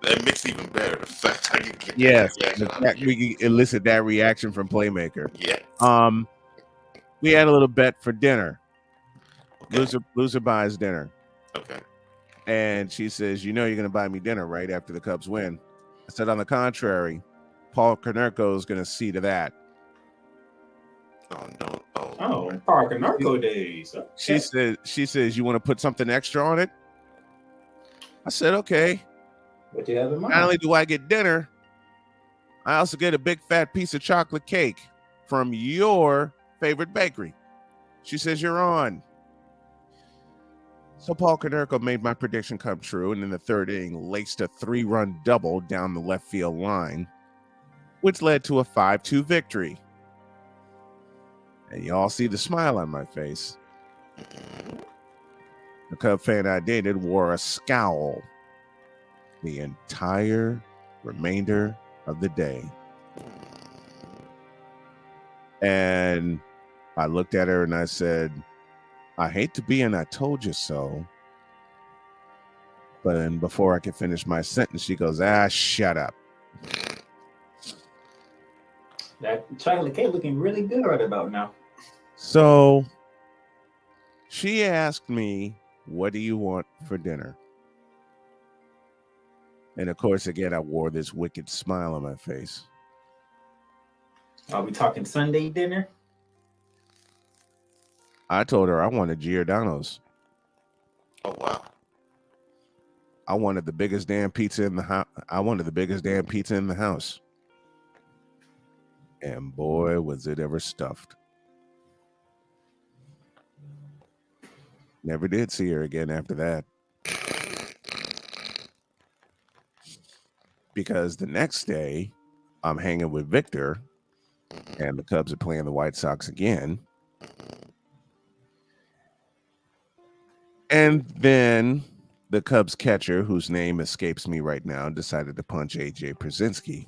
That makes it even better. The fact I can get Yes, that reaction the out of fact you. we can elicit that reaction from Playmaker. Yes. We had a little bet for dinner. Okay. Loser buys dinner. Okay. And she says, you know you're going to buy me dinner right after the Cubs win. I said, on the contrary, Paul Konerko is going to see to that. Parker Narco days. She says, you want to put something extra on it? I said, okay. What you have in mind? Not only do I get dinner, I also get a big fat piece of chocolate cake from your favorite bakery. She says, you're on. So Paul Konerko made my prediction come true, and in the third inning, laced a 3-run double down the left field line, which led to a 5-2 victory. And you all see the smile on my face. The Cub fan I dated wore a scowl the entire remainder of the day. And I looked at her and I said, I hate to be an I told you so. But then before I could finish my sentence, she goes, shut up. That chocolate cake looking really good right about now. So she asked me, what do you want for dinner? And of course, again, I wore this wicked smile on my face. Are we talking Sunday dinner? I told her I wanted Giordano's. Oh, wow. I wanted the biggest damn pizza in the house. And boy, was it ever stuffed. Never did see her again after that. Because the next day, I'm hanging with Victor, and the Cubs are playing the White Sox again. And then the Cubs catcher, whose name escapes me right now, decided to punch A.J. Przinsky.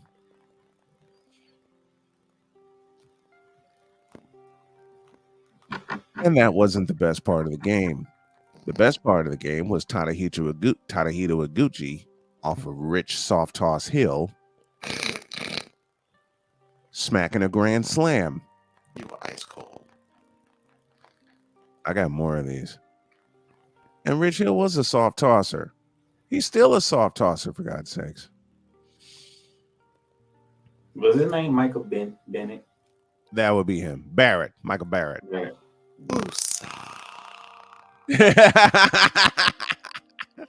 And that wasn't the best part of the game. The best part of the game was Tadahito Iguchi off of Rich Soft Toss Hill, smacking a grand slam. You were ice cold. I got more of these. And Rich Hill was a soft tosser. He's still a soft tosser, for God's sakes. Was his name Michael Bennett? That would be him. Barrett. Michael Barrett. Right.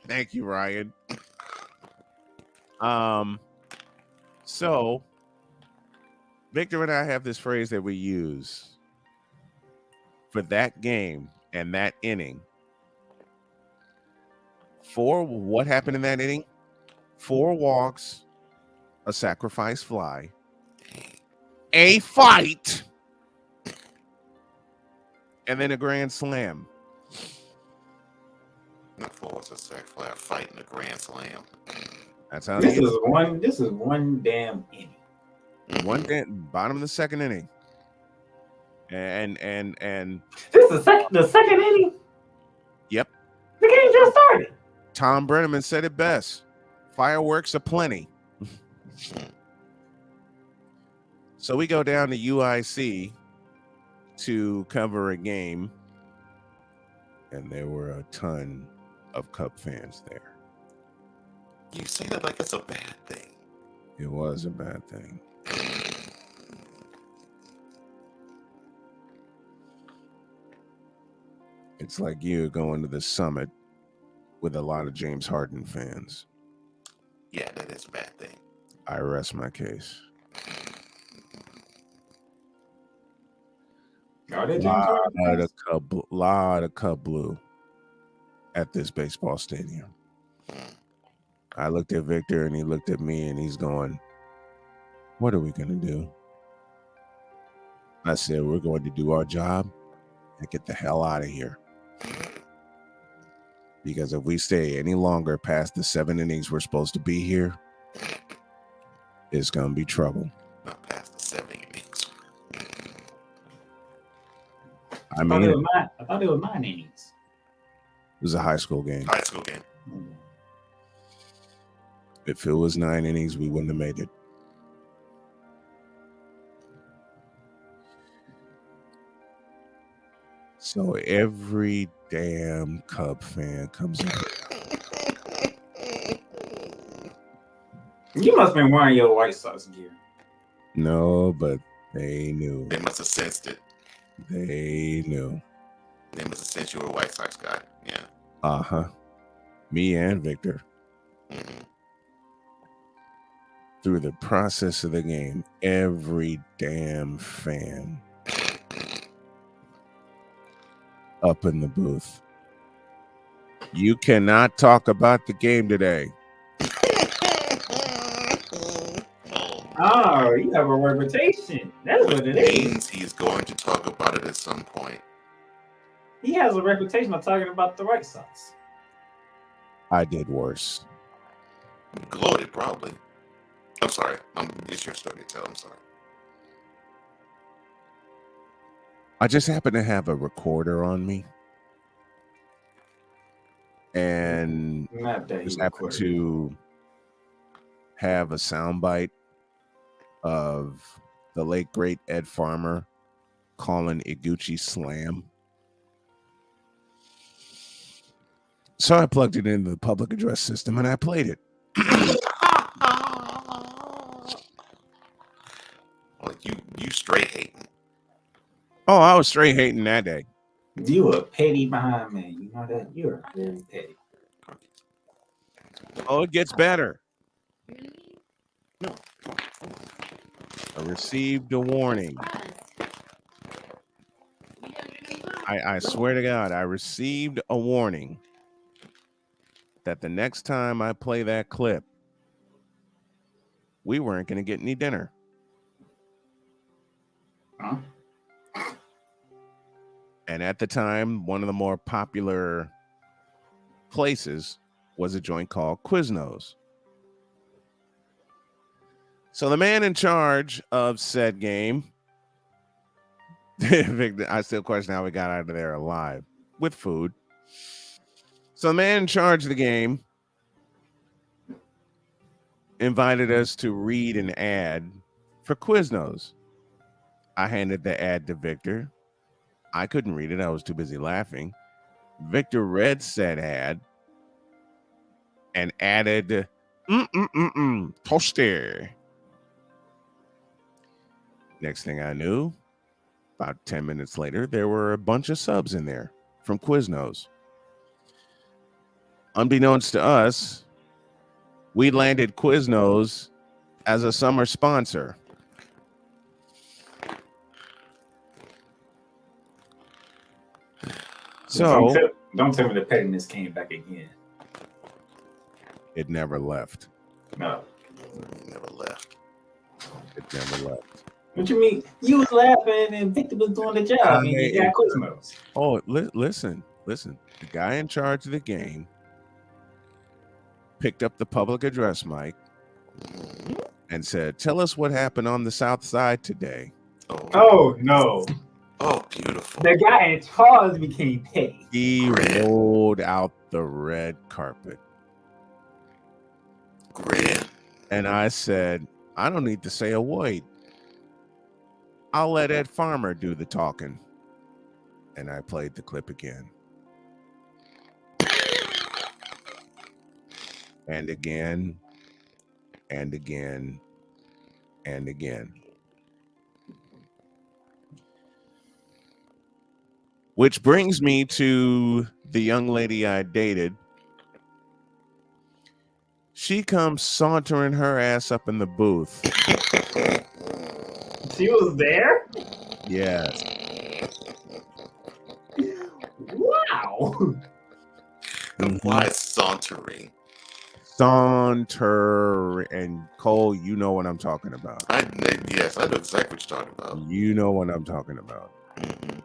Thank you, Ryan. So Victor and I have this phrase that we use for that game and that inning. For what happened in that inning? 4 walks, a sacrifice fly, a fight, and then a grand slam. Not 4 walks, a sacrifice fly, a fight, and a grand slam. That's how This is one damn inning. Bottom of the second inning. And This is the second inning. Yep. The game just started. Tom Brenneman said it best. Fireworks aplenty. So we go down to UIC to cover a game, and there were a ton of Cub fans there. You say that like it's a bad thing. It was a bad thing. It's like you going to the summit with a lot of James Harden fans. Yeah, that is a bad thing. I rest my case. Lot of Cub blue at this baseball stadium. I looked at Victor and he looked at me and he's going, what are we going to do? I said, we're going to do our job and get the hell out of here. Because if we stay any longer past the 7 innings we're supposed to be here, it's going to be trouble. Not past the 7 innings. I mean, I thought it was 9 innings. It was a high school game. High school game. If it was 9 innings, we wouldn't have made it. So every damn Cub fan comes in. You must have been wearing your White Sox gear. No, but they knew. They must have sensed it. They knew. Name was since you were a White Sox guy. Yeah. Uh-huh. Me and Victor. Through the process of the game, every damn fan up in the booth. You cannot talk about the game today. Oh, you have a reputation. That's what it is. Means he's going to talk about it at some point. He has a reputation of talking about the White Sox. I did worse. Gloated, probably. I'm sorry. It's your story to tell. I'm sorry. I just happen to have a recorder on me. And just happen to have a soundbite of the late great Ed Farmer calling Iguchi Slam. So I plugged it into the public address system and I played it. Like you straight hating. Oh, I was straight hating that day. You a petty behind man. You know that? You're very petty. Oh, it gets better. I received a warning. I swear to God, I received a warning that the next time I play that clip, we weren't going to get any dinner. Huh? And at the time, one of the more popular places was a joint called Quiznos. So the man in charge of said game, I still question how we got out of there alive with food. So the man in charge of the game invited us to read an ad for Quiznos. I handed the ad to Victor. I couldn't read it. I was too busy laughing. Victor read said ad and added toaster. Next thing I knew, about 10 minutes later, there were a bunch of subs in there from Quiznos. Unbeknownst to us, we landed Quiznos as a summer sponsor. So don't tell me the pettiness came back again. It never left. No. It never left. It never left. What you mean? You was laughing and Victor was doing the job and you got Quiznos. Oh, listen. The guy in charge of the game picked up the public address mic and said, "Tell us what happened on the South Side today." Oh no. Oh, beautiful. The guy in charge became petty. He rolled out the red carpet. Grand. And I said, I don't need to say a word. I'll let Ed Farmer do the talking. And I played the clip again. And again, and again, and again. Which brings me to the young lady I dated. She comes sauntering her ass up in the booth. She was there? Yes. Wow. Why sauntering? Saunter and Cole, you know what I'm talking about. Yes, I know exactly what you're talking about. You know what I'm talking about. Mm-hmm.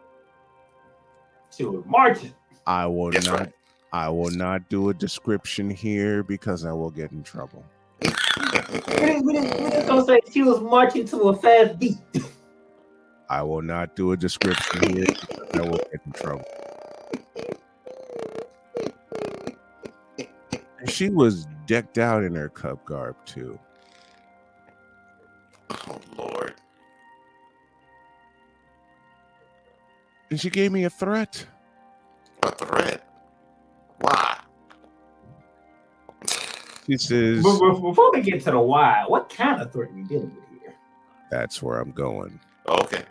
She was marching. I will not do a description here because I will get in trouble. We just gonna say she was marching to a fast beat. I will not do a description here because I will get in trouble. She was decked out in her Cub garb too. Oh Lord. And she gave me a threat. A threat? Why? She says, Before we get to the why, what kind of threat are we dealing with here? That's where I'm going. Okay.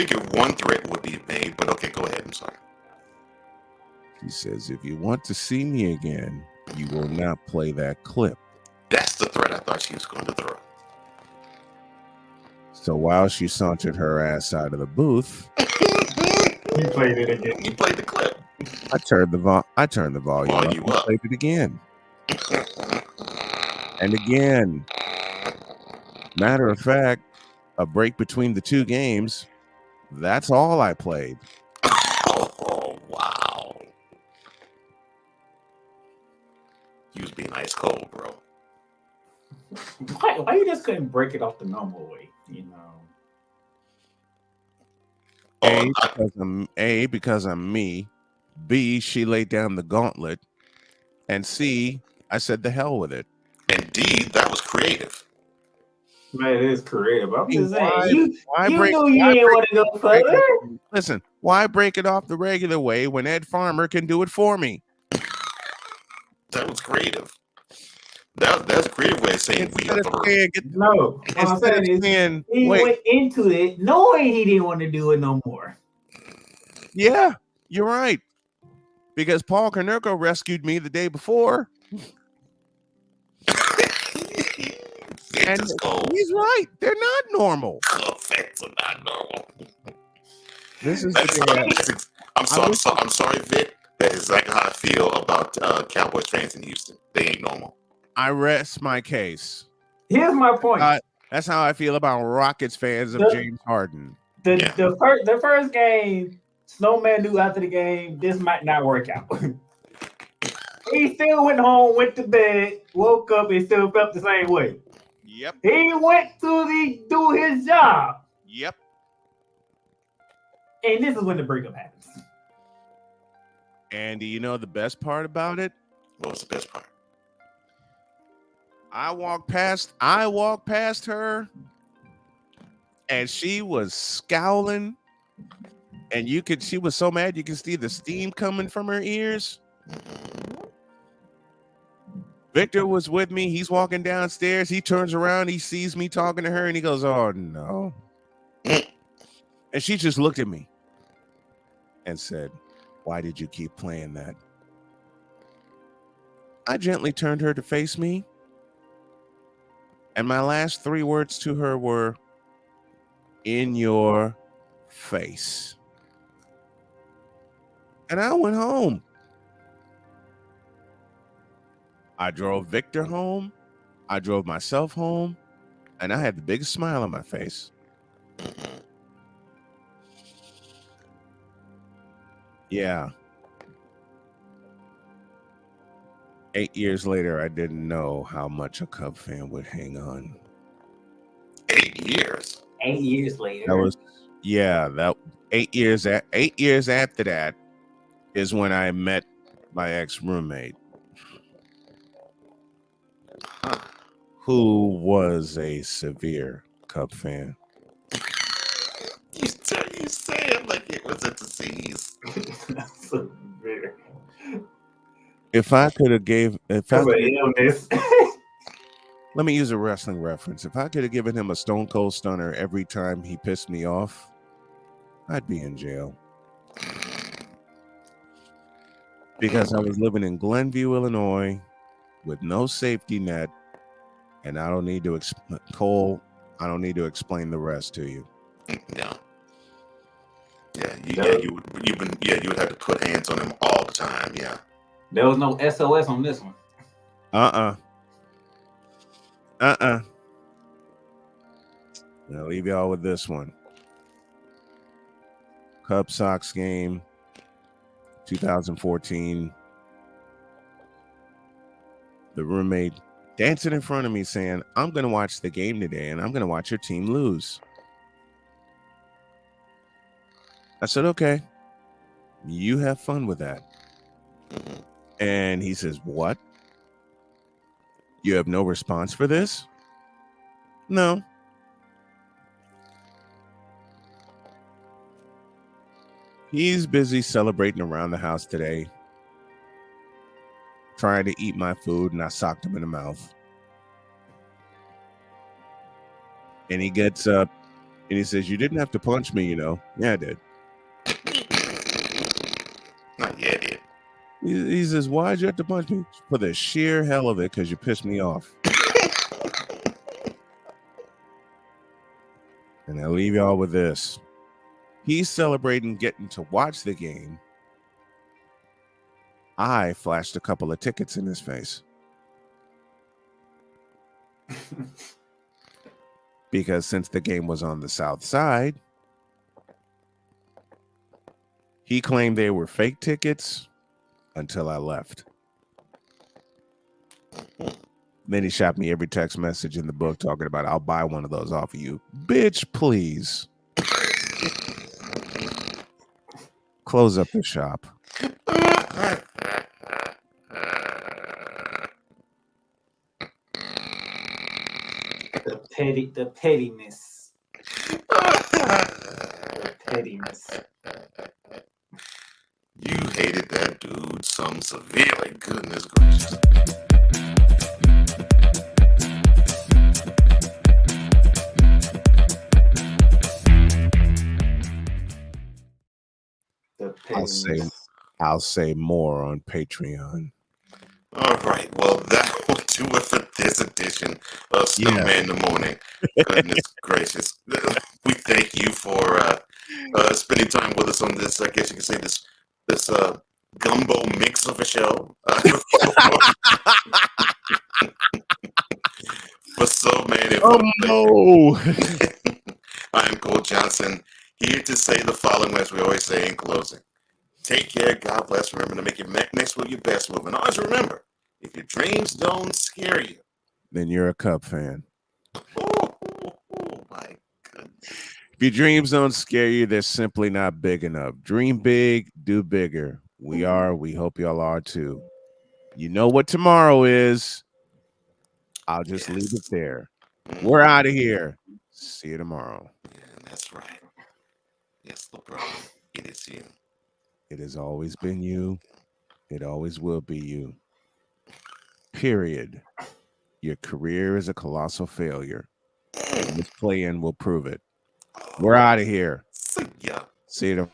figured one threat would be made, but okay, go ahead. I'm sorry. She says, if you want to see me again, you will not play that clip. That's the threat I thought she was going to throw. So while she sauntered her ass out of the booth, You played it again. You played the clip. I turned the volume up and played it again. And again. Matter of fact, a break between the two games, that's all I played. Oh, wow. You was being ice cold, bro. Why you just couldn't break it off the normal way? You know. Because I'm me. B, she laid down the gauntlet. And C, I said the hell with it. And D, that was creative. Man, it is creative. I'm just saying, Why you knew you didn't want to go further. Listen, why break it off the regular way when Ed Farmer can do it for me? That was creative. That's a creative way of saying we are the No, what I'm saying is he went into it knowing he didn't want to do it no more. Yeah, you're right. Because Paul Konerko rescued me the day before. And he's right. They're not normal. Effects are not normal. This is I'm sorry, Vic. That is exactly how I feel about Cowboys fans in Houston. They ain't normal. I rest my case. Here's my point. That's how I feel about Rockets fans of James Harden. The first game, Snowman knew after the game this might not work out. He still went home, went to bed, woke up, and still felt the same way. Yep. He went to do his job. Yep. And this is when the breakup happens. And do you know the best part about it? What was the best part? I walked past her, and she was scowling, and she was so mad you can see the steam coming from her ears. Victor was with me. He's walking downstairs. He turns around. He sees me talking to her, and he goes, "Oh, no." And she just looked at me and said, "Why did you keep playing that?" I gently turned her to face me, and my last 3 words to her were, "In your face." And I went home. I drove Victor home. I drove myself home. And I had the biggest smile on my face. Yeah. 8 years later, I didn't know how much a Cub fan would hang on. 8 years? 8 years later. That was, that 8 years. 8 years after that is when I met my ex-roommate, who was a severe Cub fan. You say it like it was a disease. Severe. If I could have illness. Let me use a wrestling reference. If I could have given him a Stone Cold Stunner every time he pissed me off, I'd be in jail. Because I was living in Glenview, Illinois, with no safety net, and I don't need to Cole. I don't need to explain the rest to you. No. You would have to put hands on him all the time. Yeah. There was no SOS on this one. I'll leave y'all with this one. Cubs Sox game, 2014. The roommate dancing in front of me saying, "I'm going to watch the game today and I'm going to watch your team lose." I said, "Okay, you have fun with that." And he says, "What? You have no response for this?" No. He's busy celebrating around the house today, trying to eat my food, and I socked him in the mouth. And he gets up And he says, "You didn't have to punch me, you know." Yeah, I did. Not yet, dude. He says, "Why'd you have to punch me?" For the sheer hell of it, because you pissed me off. And I'll leave y'all with this. He's celebrating getting to watch the game. I flashed a couple of tickets in his face. Because since the game was on the south side, he claimed they were fake tickets until I left. Then he shot me every text message in the book talking about, "I'll buy one of those off of you." Bitch, please. Close up the shop. The pettiness. The pettiness. You hated that dude some severely. Goodness gracious. The pettiness. I'll say more on Patreon. All right. Well, that will do it for this edition of Snowman in the Morning. Goodness gracious. We thank you for spending time with us on this, I guess you can say this gumbo mix of a show. For Snowman. No. I am Cole Johnson, here to say the following as we always say in closing. Take care. God bless. Remember to make your next move your best move. And always remember, if your dreams don't scare you, Then you're a Cub fan. Oh my goodness. If your dreams don't scare you, they're simply not big enough. Dream big, do bigger. We hope y'all are too. You know what tomorrow is. I'll just leave it there. We're out of here. See you tomorrow. Yeah, that's right. Yes, LeBron, it is you. It has always been you. It always will be you. Period. Your career is a colossal failure. This play-in will prove it. We're out of here. See ya. See you tomorrow.